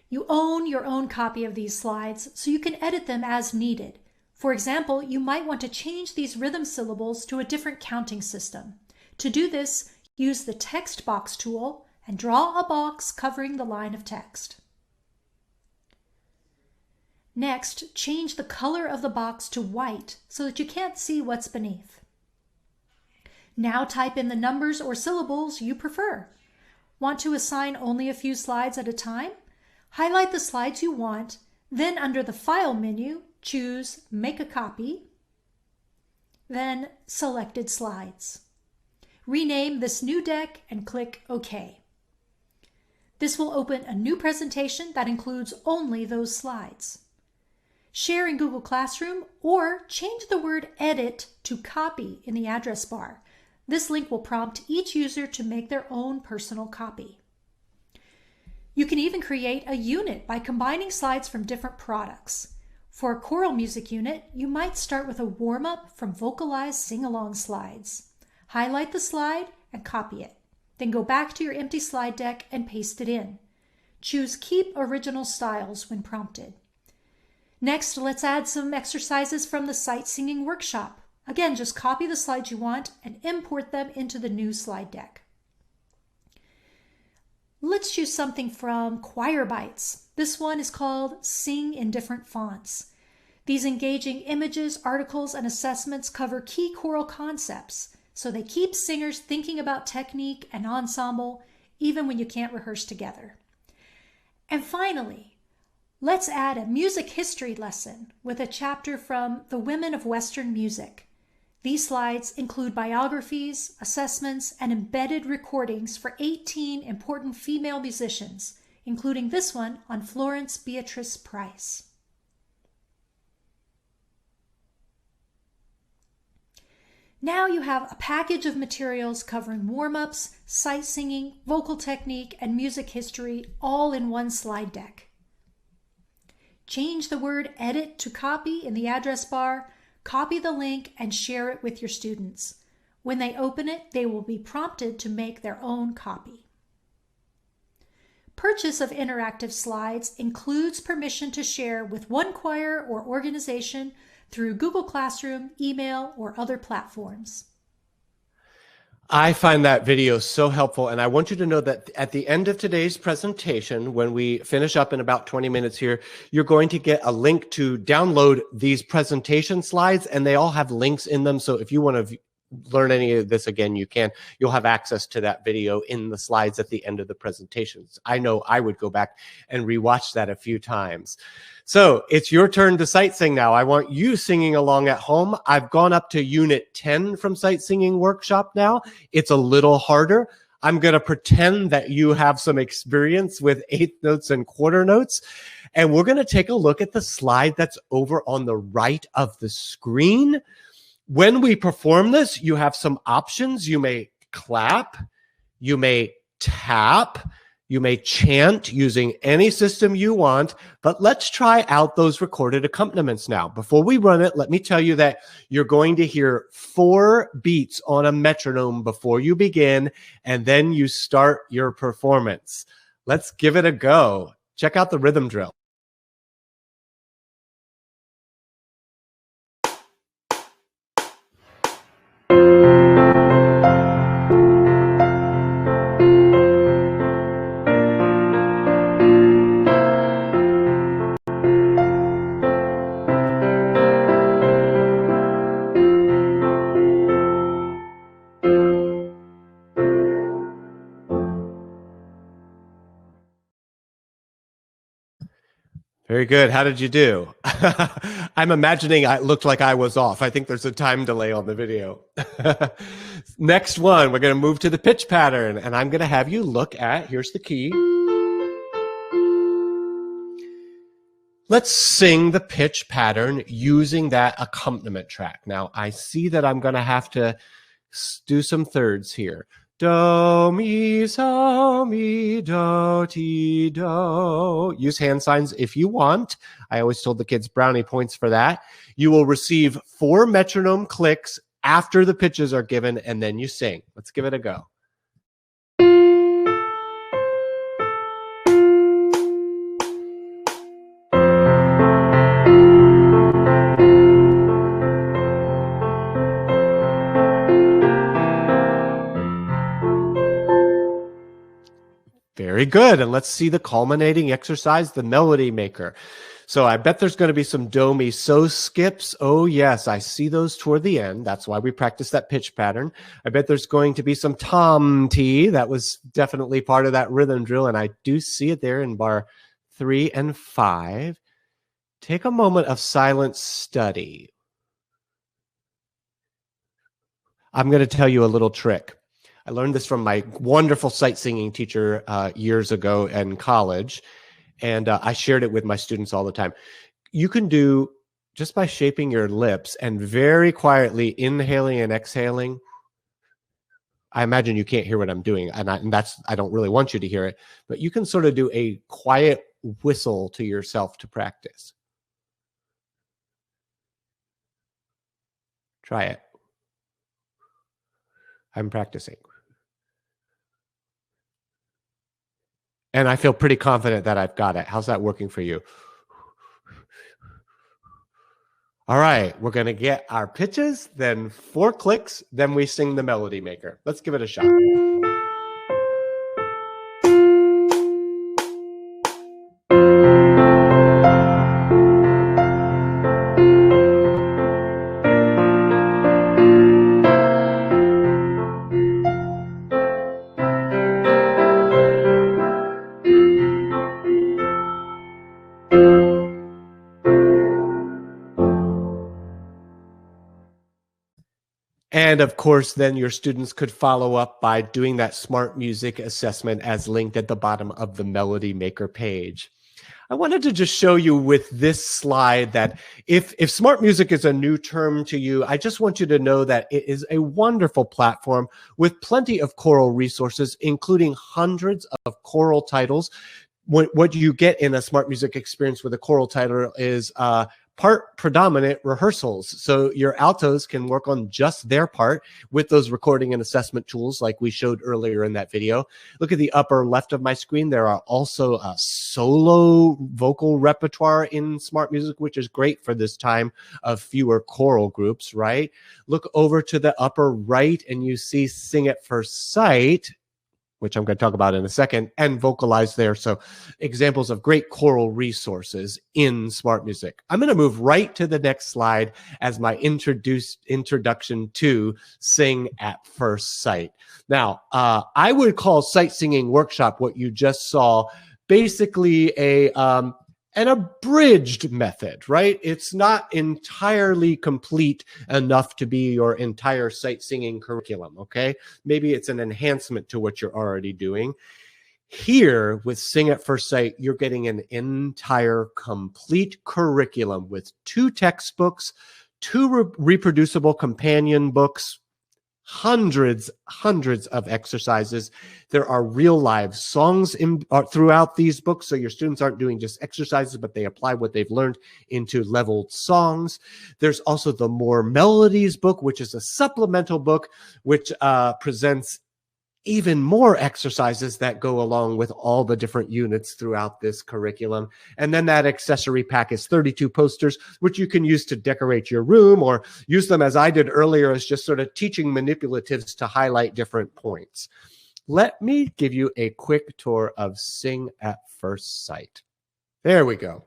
D: You own your own copy of these slides, so you can edit them as needed. For example, you might want to change these rhythm syllables to a different counting system. To do this, use the text box tool and draw a box covering the line of text. Next, change the color of the box to white so that you can't see what's beneath. Now type in the numbers or syllables you prefer. Want to assign only a few slides at a time? Highlight the slides you want, then under the File menu, choose Make a Copy, then Selected Slides. Rename this new deck and click OK. This will open a new presentation that includes only those slides. Share in Google Classroom or change the word Edit to Copy in the address bar. This link will prompt each user to make their own personal copy. You can even create a unit by combining slides from different products. For a choral music unit, you might start with a warm-up from vocalized sing-along slides. Highlight the slide and copy it. Then go back to your empty slide deck and paste it in. Choose Keep Original Styles when prompted. Next, let's add some exercises from the sight singing workshop. Again, just copy the slides you want and import them into the new slide deck. Let's choose something from Choir Bites. This one is called Sing in Different Fonts. These engaging images, articles, and assessments cover key choral concepts, so they keep singers thinking about technique and ensemble, even when you can't rehearse together. And finally, let's add a music history lesson with a chapter from The Women of Western Music. These slides include biographies, assessments, and embedded recordings for 18 important female musicians, including this one on Florence Beatrice Price. Now you have a package of materials covering warm-ups, sight singing, vocal technique, and music history all in one slide deck. Change the word edit to copy in the address bar, copy the link, and share it with your students. When they open it, they will be prompted to make their own copy. Purchase of interactive slides includes permission to share with one choir or organization through Google Classroom, email, or other platforms.
B: I find that video so helpful, and I want you to know that at the end of today's presentation, when we finish up in about 20 minutes here, you're going to get a link to download these presentation slides, and they all have links in them. So if you want to learn any of this again, you can. You'll have access to that video in the slides at the end of the presentations. I know I would go back and rewatch that a few times. So it's your turn to sight sing now. I want you singing along at home. I've gone up to Unit 10 from Sight Singing Workshop now. It's a little harder. I'm going to pretend that you have some experience with eighth notes and quarter notes. And we're going to take a look at the slide that's over on the right of the screen. When we perform this, you have some options. You may clap, you may tap, you may chant using any system you want, but let's try out those recorded accompaniments now. Before we run it, let me tell you that you're going to hear 4 beats on a metronome before you begin, and then you start your performance. Let's give it a go. Check out the rhythm drill. Very good. How did you do? I'm imagining I looked like I was off. I think there's a time delay on the video. Next one, we're going to move to the pitch pattern, and I'm going to have you look at, here's the key. Let's sing the pitch pattern using that accompaniment track. Now, I see that I'm going to have to do some thirds here. Do, mi, so, mi, do, ti, do. Use hand signs if you want. I always told the kids brownie points for that. You will receive 4 metronome clicks after the pitches are given, and then you sing. Let's give it a go. Very good. And let's see the culminating exercise, the melody maker. So I bet there's going to be some do, mi, so skips. Oh, yes, I see those toward the end. That's why we practice that pitch pattern. I bet there's going to be some tom ti. That was definitely part of that rhythm drill. And I do see it there in bar 3 and 5. Take a moment of silent study. I'm going to tell you a little trick. I learned this from my wonderful sight singing teacher years ago in college, and I shared it with my students all the time. You can do, just by shaping your lips and very quietly inhaling and exhaling. I imagine you can't hear what I'm doing, and I don't really want you to hear it, but you can sort of do a quiet whistle to yourself to practice. Try it. I'm practicing. And I feel pretty confident that I've got it. How's that working for you? All right, we're going to get our pitches, then 4 clicks, then we sing the melody maker. Let's give it a shot. And of course, then your students could follow up by doing that smart music assessment as linked at the bottom of the Melody Maker page. I wanted to just show you with this slide that if smart music is a new term to you, I just want you to know that it is a wonderful platform with plenty of choral resources, including hundreds of choral titles. What you get in a smart music experience with a choral title is part predominant rehearsals. So your altos can work on just their part with those recording and assessment tools like we showed earlier in that video. Look at the upper left of my screen. There are also a solo vocal repertoire in smart music, which is great for this time of fewer choral groups, right? Look over to the upper right and you see Sing at First Sight, which I'm going to talk about in a second, and Vocalize there. So examples of great choral resources in smart music. I'm going to move right to the next slide as my introduction to Sing at First Sight. Now, I would call Sight Singing Workshop, what you just saw, basically an abridged method, right? It's not entirely complete enough to be your entire sight singing curriculum, okay? Maybe it's an enhancement to what you're already doing. Here with Sing at First Sight, you're getting an entire complete curriculum with 2 textbooks, 2 reproducible companion books, hundreds of exercises. There are real live songs throughout these books, so your students aren't doing just exercises, but they apply what they've learned into leveled songs. There's also the More Melodies book, which is a supplemental book, which presents even more exercises that go along with all the different units throughout this curriculum. And then that accessory pack is 32 posters, which you can use to decorate your room or use them as I did earlier as just sort of teaching manipulatives to highlight different points. Let me give you a quick tour of Sing at First Sight. There we go.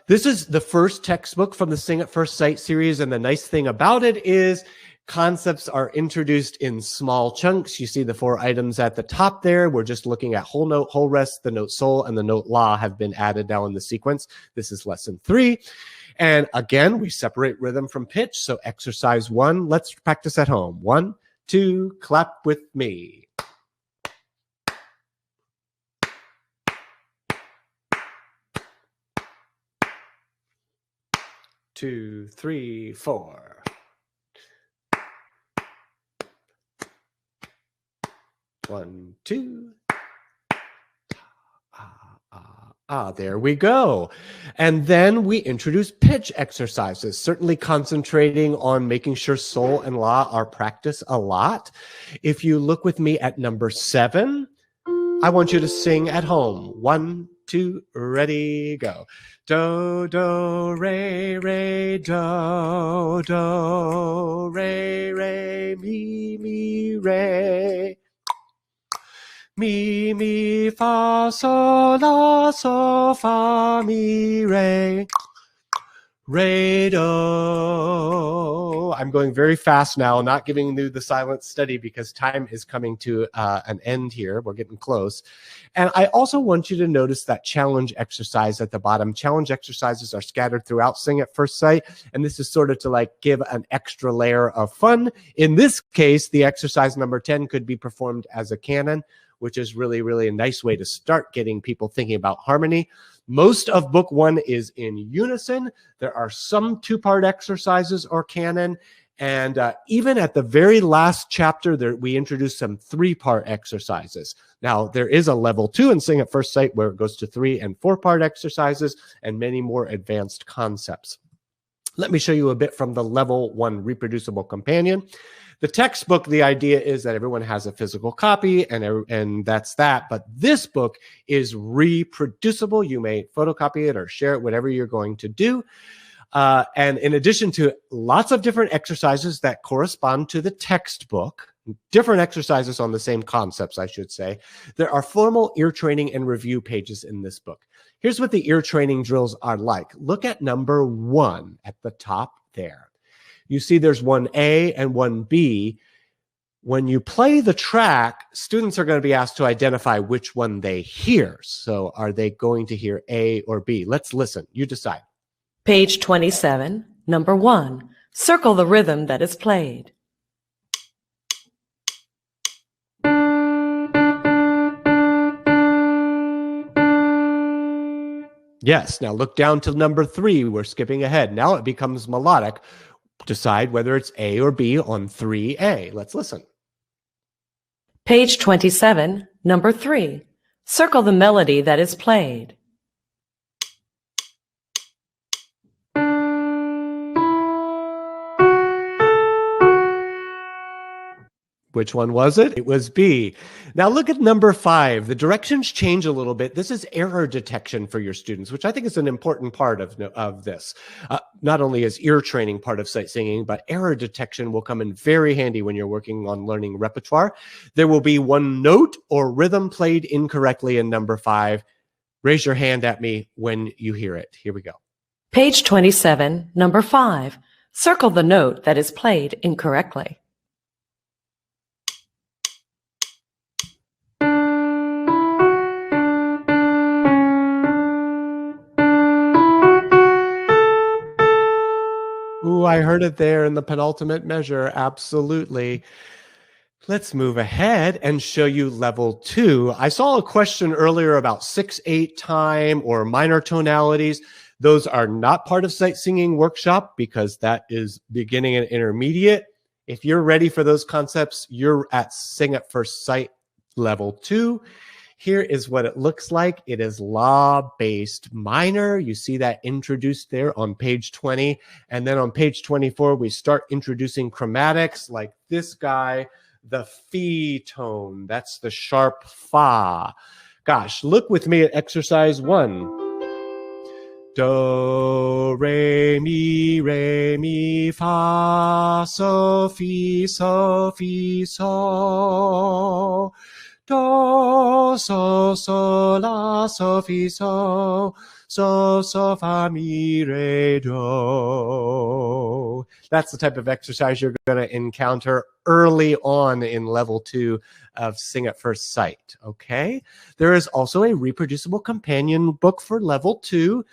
B: This is the first textbook from the Sing at First Sight series. And the nice thing about it is concepts are introduced in small chunks. You see the 4 items at the top there. We're just looking at whole note, whole rest, the note sol, and the note la have been added now in the sequence. This is lesson 3. And again, we separate rhythm from pitch. So exercise 1, let's practice at home. 1, 2, clap with me. Two, 3, 4. One, 2. There we go. And then we introduce pitch exercises, certainly concentrating on making sure sol and la are practiced a lot. If you look with me at number 7, I want you to sing at home. 1, 2, ready, go. Do, do, re, do, do, re, mi, re. Mi, fa, sol, la, fa, mi, re, do. I'm going very fast now, not giving you the silent study because time is coming to an end here. We're getting close. And I also want you to notice that challenge exercise at the bottom. Challenge exercises are scattered throughout Sing at First Sight. And this is sort of to like give an extra layer of fun. In this case, the exercise number 10 could be performed as a canon, which is really, really a nice way to start getting people thinking about harmony. Most of book 1 is in unison. There are some 2-part exercises or canon. And even at the very last chapter, we introduce some 3-part exercises. Now, there is a level 2 in Sing at First Sight where it goes to 3 and 4-part exercises and many more advanced concepts. Let me show you a bit from the level 1 reproducible companion. The textbook, the idea is that everyone has a physical copy and that's that. But this book is reproducible. You may photocopy it or share it, whatever you're going to do. And in addition to lots of different exercises that correspond to the textbook, different exercises on the same concepts, I should say, there are formal ear training and review pages in this book. Here's what the ear training drills are like. Look at number 1 at the top there. You see there's 1A and 1B. When you play the track, students are going to be asked to identify which one they hear. So are they going to hear A or B? Let's listen. You decide.
E: Page 27, number 1, Circle the rhythm that is played.
B: Yes, now look down to number 3. We're skipping ahead. Now it becomes melodic. Decide whether it's A or B on 3A. Let's listen.
E: Page 27, number 3. Circle the melody that is played.
B: Which one was it? It was B. Now look at number 5. The directions change a little bit. This is error detection for your students, which I think is an important part of this. Not only is ear training part of sight singing, but error detection will come in very handy when you're working on learning repertoire. There will be one note or rhythm played incorrectly in number 5. Raise your hand at me when you hear it. Here we go.
E: Page 27, number 5. Circle the note that is played incorrectly.
B: Ooh, I heard it there in the penultimate measure. Absolutely. Let's move ahead and show you level 2. I saw a question earlier about 6/8 time or minor tonalities. Those are not part of sight singing workshop because that is beginning and intermediate. If you're ready for those concepts, you're at Sing at First Sight level 2. Here is what it looks like. It is La-based minor. You see that introduced there on page 20. And then on page 24, we start introducing chromatics like this guy, the Fi tone. That's the sharp Fa. Gosh, look with me at exercise 1. Do, re, mi, fa, so, fi, so, fi, so. Do, so, la, so, fi, so, fa, mi, re, do. That's the type of exercise you're going to encounter early on in level 2 of Sing at First Sight, okay? There is also a reproducible companion book for level 2.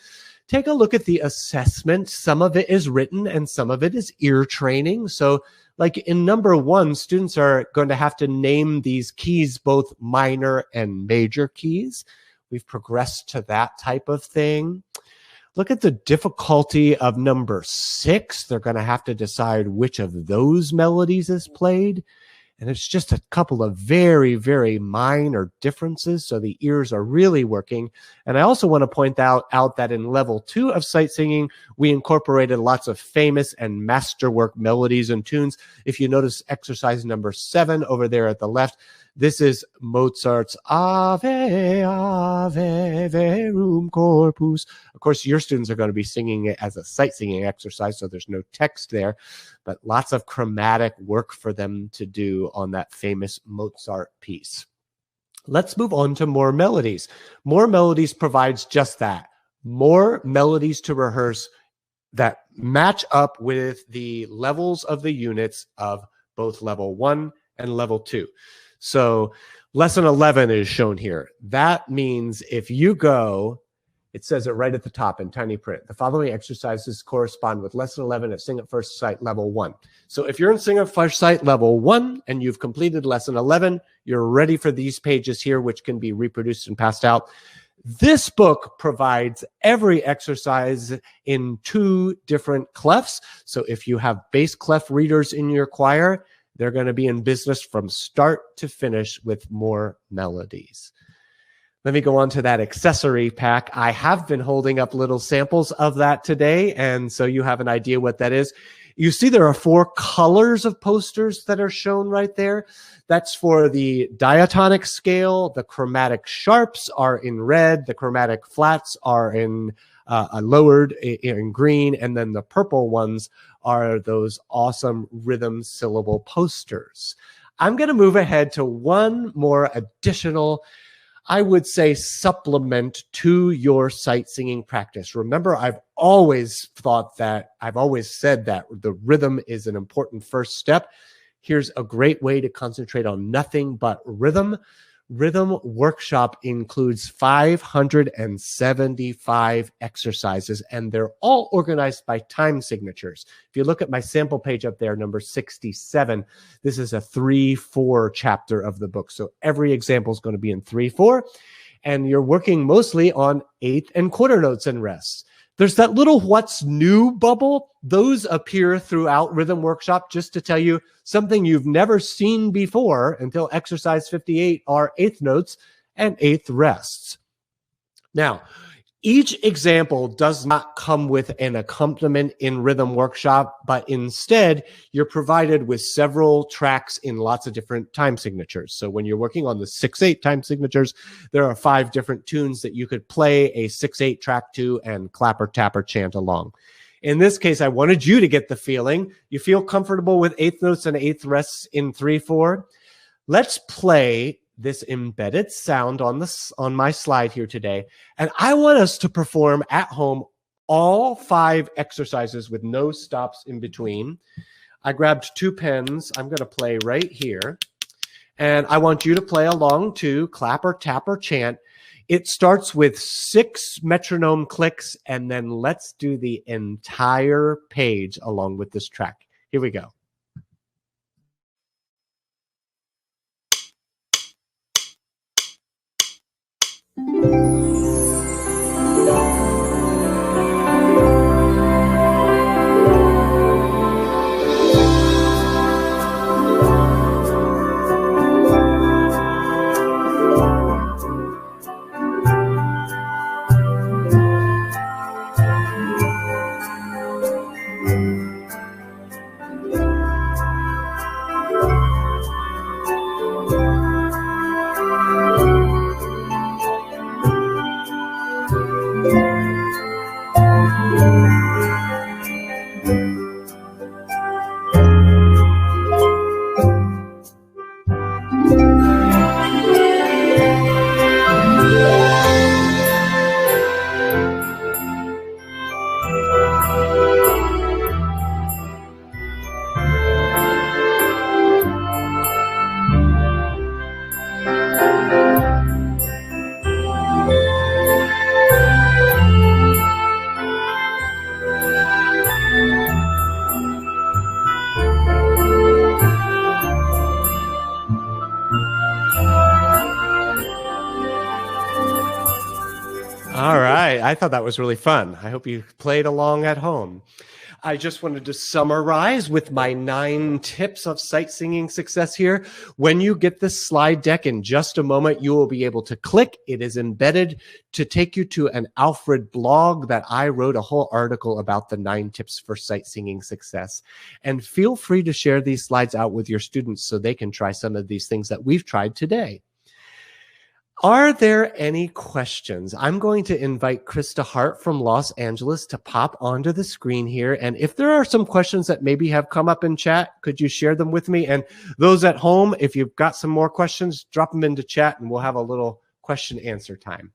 B: Take a look at the assessment. Some of it is written and some of it is ear training. So like in number 1, students are going to have to name these keys, both minor and major keys. We've progressed to that type of thing. Look at the difficulty of number 6. They're going to have to decide which of those melodies is played. And it's just a couple of very, very minor differences. So the ears are really working. And I also want to point out that in level 2 of sight singing, we incorporated lots of famous and masterwork melodies and tunes. If you notice exercise number 7 over there at the left, this is Mozart's Ave, Ave, Verum Corpus. Of course, your students are going to be singing it as a sight singing exercise, so there's no text there, but lots of chromatic work for them to do on that famous Mozart piece. Let's move on to more melodies. More melodies provides just that. More melodies to rehearse that match up with the levels of the units of both level 1 and level 2. So lesson 11 is shown here. That means if you go, it says it right at the top in tiny print. The following exercises correspond with lesson 11 at Sing at First Sight level 1. So if you're in Sing at First Sight level 1 and you've completed lesson 11, you're ready for these pages here, which can be reproduced and passed out. This book provides every exercise in 2 different clefs. So if you have bass clef readers in your choir, they're going to be in business from start to finish with more melodies. Let me go on to that accessory pack. I have been holding up little samples of that today, and so you have an idea what that is. You see there are 4 colors of posters that are shown right there. That's for the diatonic scale. The chromatic sharps are in red. The chromatic flats are in lowered in green, and then the purple ones are those awesome rhythm syllable posters. I'm going to move ahead to one more additional, I would say, supplement to your sight singing practice. Remember, I've always said that the rhythm is an important first step. Here's a great way to concentrate on nothing but rhythm. Rhythm Workshop includes 575 exercises, and they're all organized by time signatures. If you look at my sample page up there, number 67, this is a 3/4 chapter of the book. So every example is going to be in 3/4, and you're working mostly on eighth and quarter notes and rests. There's that little what's new bubble. Those appear throughout Rhythm Workshop just to tell you something you've never seen before until exercise 58 are eighth notes and eighth rests. Now, each example does not come with an accompaniment in Rhythm Workshop, but instead you're provided with several tracks in lots of different time signatures. So when you're working on the 6/8 time signatures, there are 5 different tunes that you could play a 6/8 track to and clap or tap or chant along. In this case, I wanted you to get the feeling. You feel comfortable with eighth notes and eighth rests in 3/4? Let's play this embedded sound on my slide here today. And I want us to perform at home all 5 exercises with no stops in between. I grabbed 2 pens. I'm going to play right here. And I want you to play along to clap or tap or chant. It starts with 6 metronome clicks, and then let's do the entire page along with this track. Here we go. All right. I thought that was really fun. I hope you played along at home. I just wanted to summarize with my 9 tips of sight singing success here. When you get this slide deck in just a moment, you will be able to click. It is embedded to take you to an Alfred blog that I wrote a whole article about the 9 tips for sight singing success. And feel free to share these slides out with your students so they can try some of these things that we've tried today. Are there any questions? I'm going to invite Krista Hart from Los Angeles to pop onto the screen here. And if there are some questions that maybe have come up in chat, could you share them with me? And those at home, if you've got some more questions, drop them into chat and we'll have a little question answer time.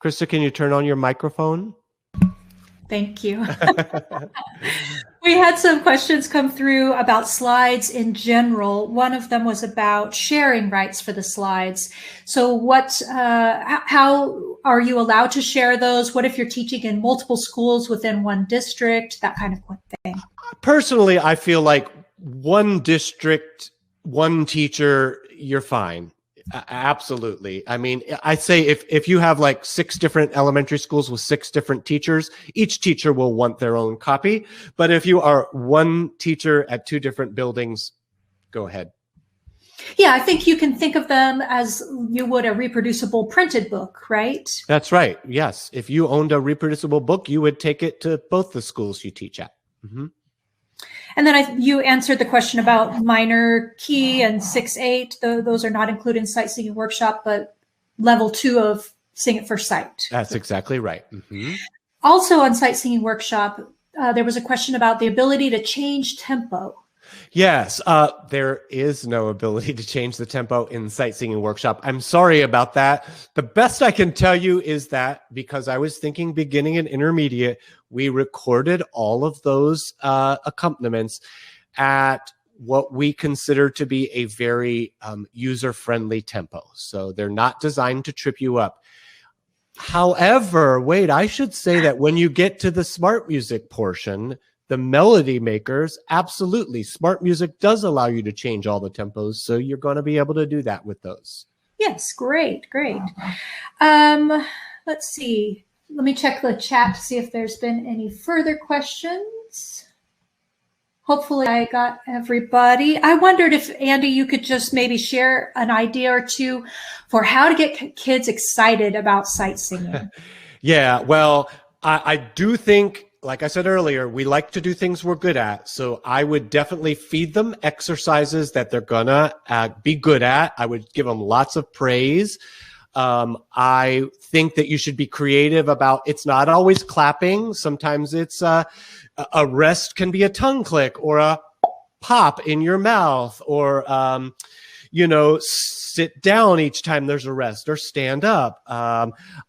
B: Krista, can you turn on your microphone?
D: Thank you. We had some questions come through about slides in general. One of them was about sharing rights for the slides. So how are you allowed to share those? What if you're teaching in multiple schools within one district? That kind of thing.
B: Personally, I feel like one district, one teacher, you're fine. Absolutely. I mean, I say if you have like 6 different elementary schools with 6 different teachers, each teacher will want their own copy. But if you are one teacher at 2 different buildings, go ahead.
D: Yeah, I think you can think of them as you would a reproducible printed book, right?
B: That's right. Yes. If you owned a reproducible book, you would take it to both the schools you teach at. Mm-hmm.
D: And then you answered the question about minor key and 6/8. Those are not included in Sight Singing Workshop, but level 2 of Sing It for Sight.
B: That's exactly right. Mm-hmm.
D: Also on Sight Singing Workshop, there was a question about the ability to change tempo.
B: Yes, there is no ability to change the tempo in Sight Singing Workshop. I'm sorry about that. The best I can tell you is that because I was thinking beginning and intermediate, we recorded all of those accompaniments at what we consider to be a very user-friendly tempo. So they're not designed to trip you up. However, wait, I should say that when you get to the smart music portion, the melody makers, absolutely. Smart music does allow you to change all the tempos. So you're going to be able to do that with those.
D: Yes, great. Let's see. Let me check the chat to see if there's been any further questions. Hopefully I got everybody. I wondered if, Andy, you could just maybe share an idea or two for how to get kids excited about sight singing.
B: Yeah, well, I do think, like I said earlier, we like to do things we're good at. So I would definitely feed them exercises that they're gonna be good at. I would give them lots of praise. I think that you should be creative about, it's not always clapping. Sometimes it's a rest can be a tongue click or a pop in your mouth, or sit down each time there's a rest, or stand up.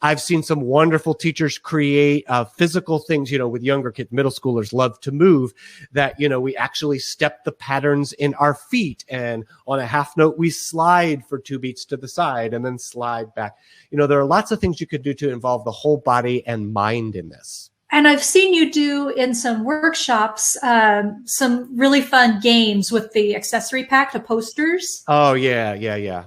B: I've seen some wonderful teachers create physical things, with younger kids. Middle schoolers love to move, that, we actually step the patterns in our feet, and on a half note, we slide for 2 beats to the side and then slide back. There are lots of things you could do to involve the whole body and mind in this.
D: And I've seen you do in some workshops some really fun games with the accessory pack, the posters.
B: Oh, yeah.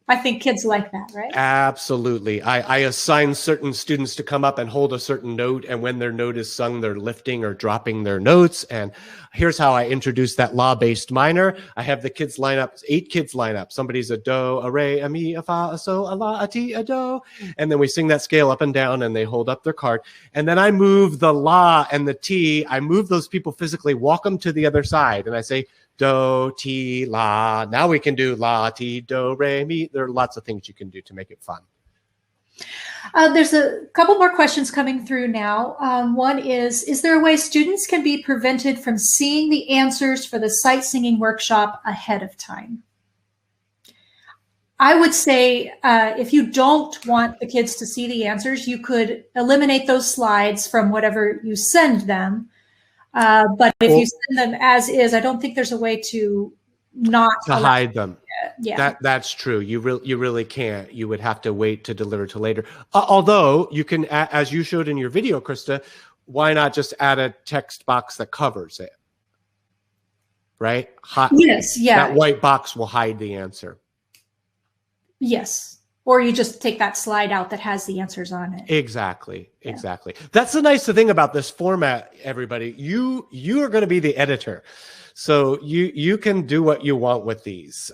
D: I think kids like that, right?
B: Absolutely. I assign certain students to come up and hold a certain note, and when their note is sung, they're lifting or dropping their notes. And here's how I introduce that law-based minor. I have the kids line up, 8 kids line up. Somebody's a do, a re, a mi, a fa, a so, a la, a ti, a do. And then we sing that scale up and down, and they hold up their card. And then I move the la and the ti. I move those people physically, walk them to the other side. And I say, do, ti, la. Now we can do la, ti, do, re, mi. There are lots of things you can do to make it fun.
D: There's a couple more questions coming through now. One is there a way students can be prevented from seeing the answers for the sight singing workshop ahead of time? I would say if you don't want the kids to see the answers, you could eliminate those slides from whatever you send them. But if you send them as is, I don't think there's a way to not
B: hide them.
D: Yeah,
B: that's true. You really can't. You would have to wait to deliver to later. Although you can, as you showed in your video, Krista, why not just add a text box that covers it? Right?
D: Yes. Yeah.
B: That white box will hide the answer.
D: Yes. Or you just take that slide out that has the answers on it.
B: Exactly. That's the nice thing about this format, everybody. You are going to be the editor. So you can do what you want with these.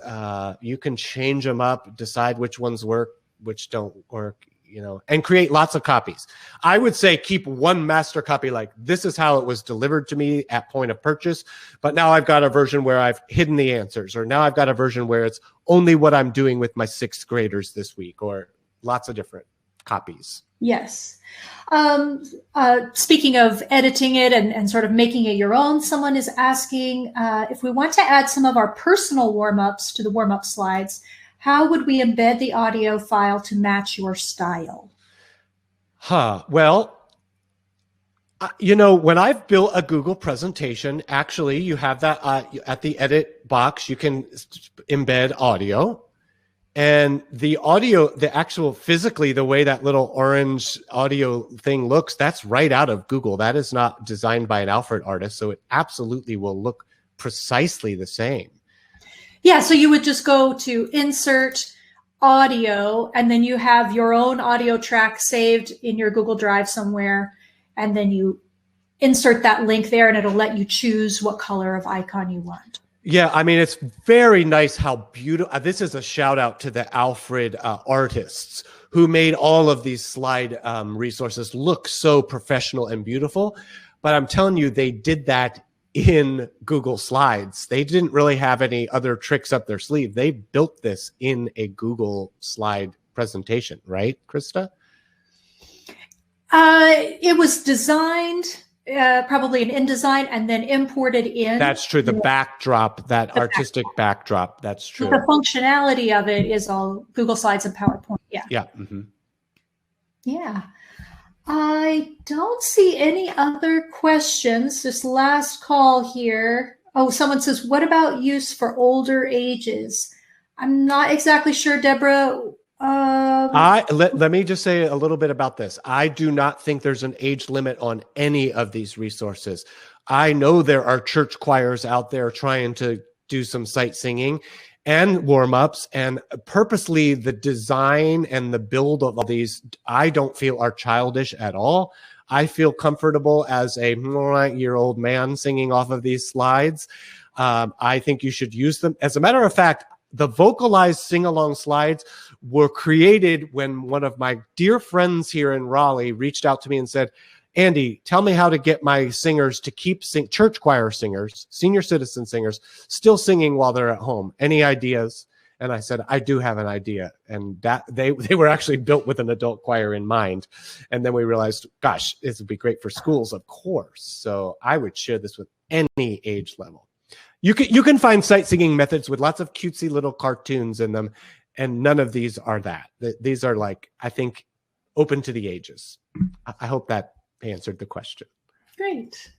B: You can change them up, decide which ones work, which don't work, and create lots of copies. I would say keep one master copy, like this is how it was delivered to me at point of purchase. But now I've got a version where I've hidden the answers, or now I've got a version where it's only what I'm doing with my 6th graders this week, or lots of different copies.
D: Yes. Speaking of editing it and sort of making it your own, someone is asking if we want to add some of our personal warm-ups to the warm-up slides, how would we embed the audio file to match your style?
B: Well, when I've built a Google presentation, actually you have that at the edit box, you can embed audio. And the audio, the actual physically, the way that little orange audio thing looks, that's right out of Google. That is not designed by an Alfred artist. So it absolutely will look precisely the same.
D: Yeah, so you would just go to insert audio, and then you have your own audio track saved in your Google Drive somewhere, and then you insert that link there, and it'll let you choose what color of icon you want.
B: Yeah, I mean, it's very nice how beautiful. This is a shout out to the Alfred artists who made all of these slide resources look so professional and beautiful. But I'm telling you, they did that in Google Slides. They didn't really have any other tricks up their sleeve. They built this in a Google slide presentation, right, Krista?
D: It was designed probably in InDesign and then imported in.
B: That's true. The backdrop, that artistic backdrop, that's true.
D: But the functionality of it is all Google Slides and PowerPoint. Yeah.
B: Yeah. Mm-hmm.
D: Yeah. I don't see any other questions. This last call here. Oh, someone says, what about use for older ages? I'm not exactly sure, Deborah.
B: Let me just say a little bit about this. I do not think there's an age limit on any of these resources. I know there are church choirs out there trying to do some sight singing and warm-ups, and purposely the design and the build of all these, I don't feel are childish at all. I feel comfortable as a 9-year-old man singing off of these slides. I think you should use them. As a matter of fact, the vocalized sing-along slides were created when one of my dear friends here in Raleigh reached out to me and said, Andy, tell me how to get my singers to keep church choir singers, senior citizen singers, still singing while they're at home. Any ideas? And I said, I do have an idea. And that they were actually built with an adult choir in mind. And then we realized, gosh, this would be great for schools, of course. So I would share this with any age level. You can find sight singing methods with lots of cutesy little cartoons in them, and none of these are that. These are, like, I think, open to the ages. I hope that answered the question.
D: Great.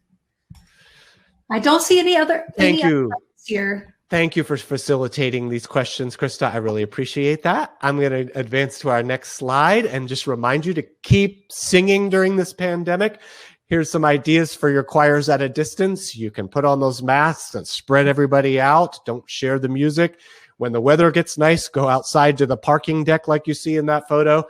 D: I don't see any other.
B: Thank you.
D: Other here.
B: Thank you for facilitating these questions, Krista. I really appreciate that. I'm going to advance to our next slide and just remind you to keep singing during this pandemic. Here's some ideas for your choirs at a distance. You can put on those masks and spread everybody out. Don't share the music. When the weather gets nice, go outside to the parking deck like you see in that photo.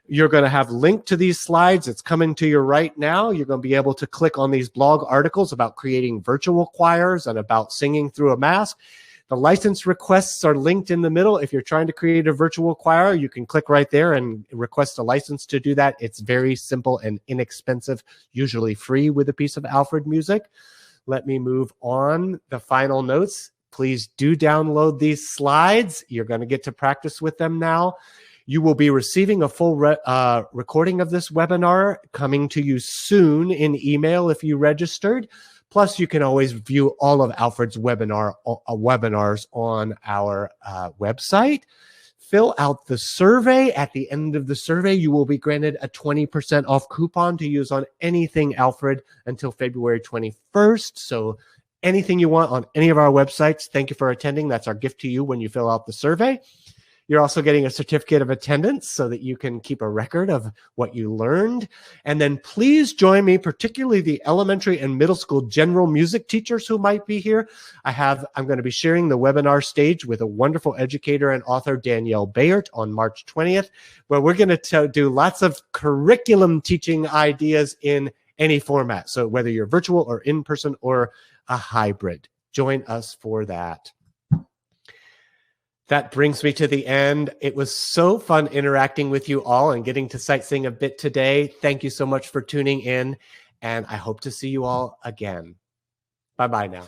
B: You're going to have linked to these slides. It's coming to you right now. You're going to be able to click on these blog articles about creating virtual choirs and about singing through a mask. The license requests are linked in the middle. If you're trying to create a virtual choir, you can click right there and request a license to do that. It's very simple and inexpensive, usually free with a piece of Alfred music. Let me move on. The final notes. Please do download these slides. You're going to get to practice with them now. You will be receiving a full recording of this webinar coming to you soon in email if you registered. Plus, you can always view all of Alfred's webinars on our website. Fill out the survey. At the end of the survey, you will be granted a 20% off coupon to use on anything Alfred until February 21st. So anything you want on any of our websites. Thank you for attending. That's our gift to you when you fill out the survey. You're also getting a certificate of attendance so that you can keep a record of what you learned. And then please join me, particularly the elementary and middle school general music teachers who might be here. I'm going to be sharing the webinar stage with a wonderful educator and author, Danielle Bayert, on March 20th, where we're going to do lots of curriculum teaching ideas in any format. So whether you're virtual or in person or a hybrid, join us for that. That brings me to the end. It was so fun interacting with you all and getting to sight sing a bit today. Thank you so much for tuning in, and I hope to see you all again. Bye-bye now.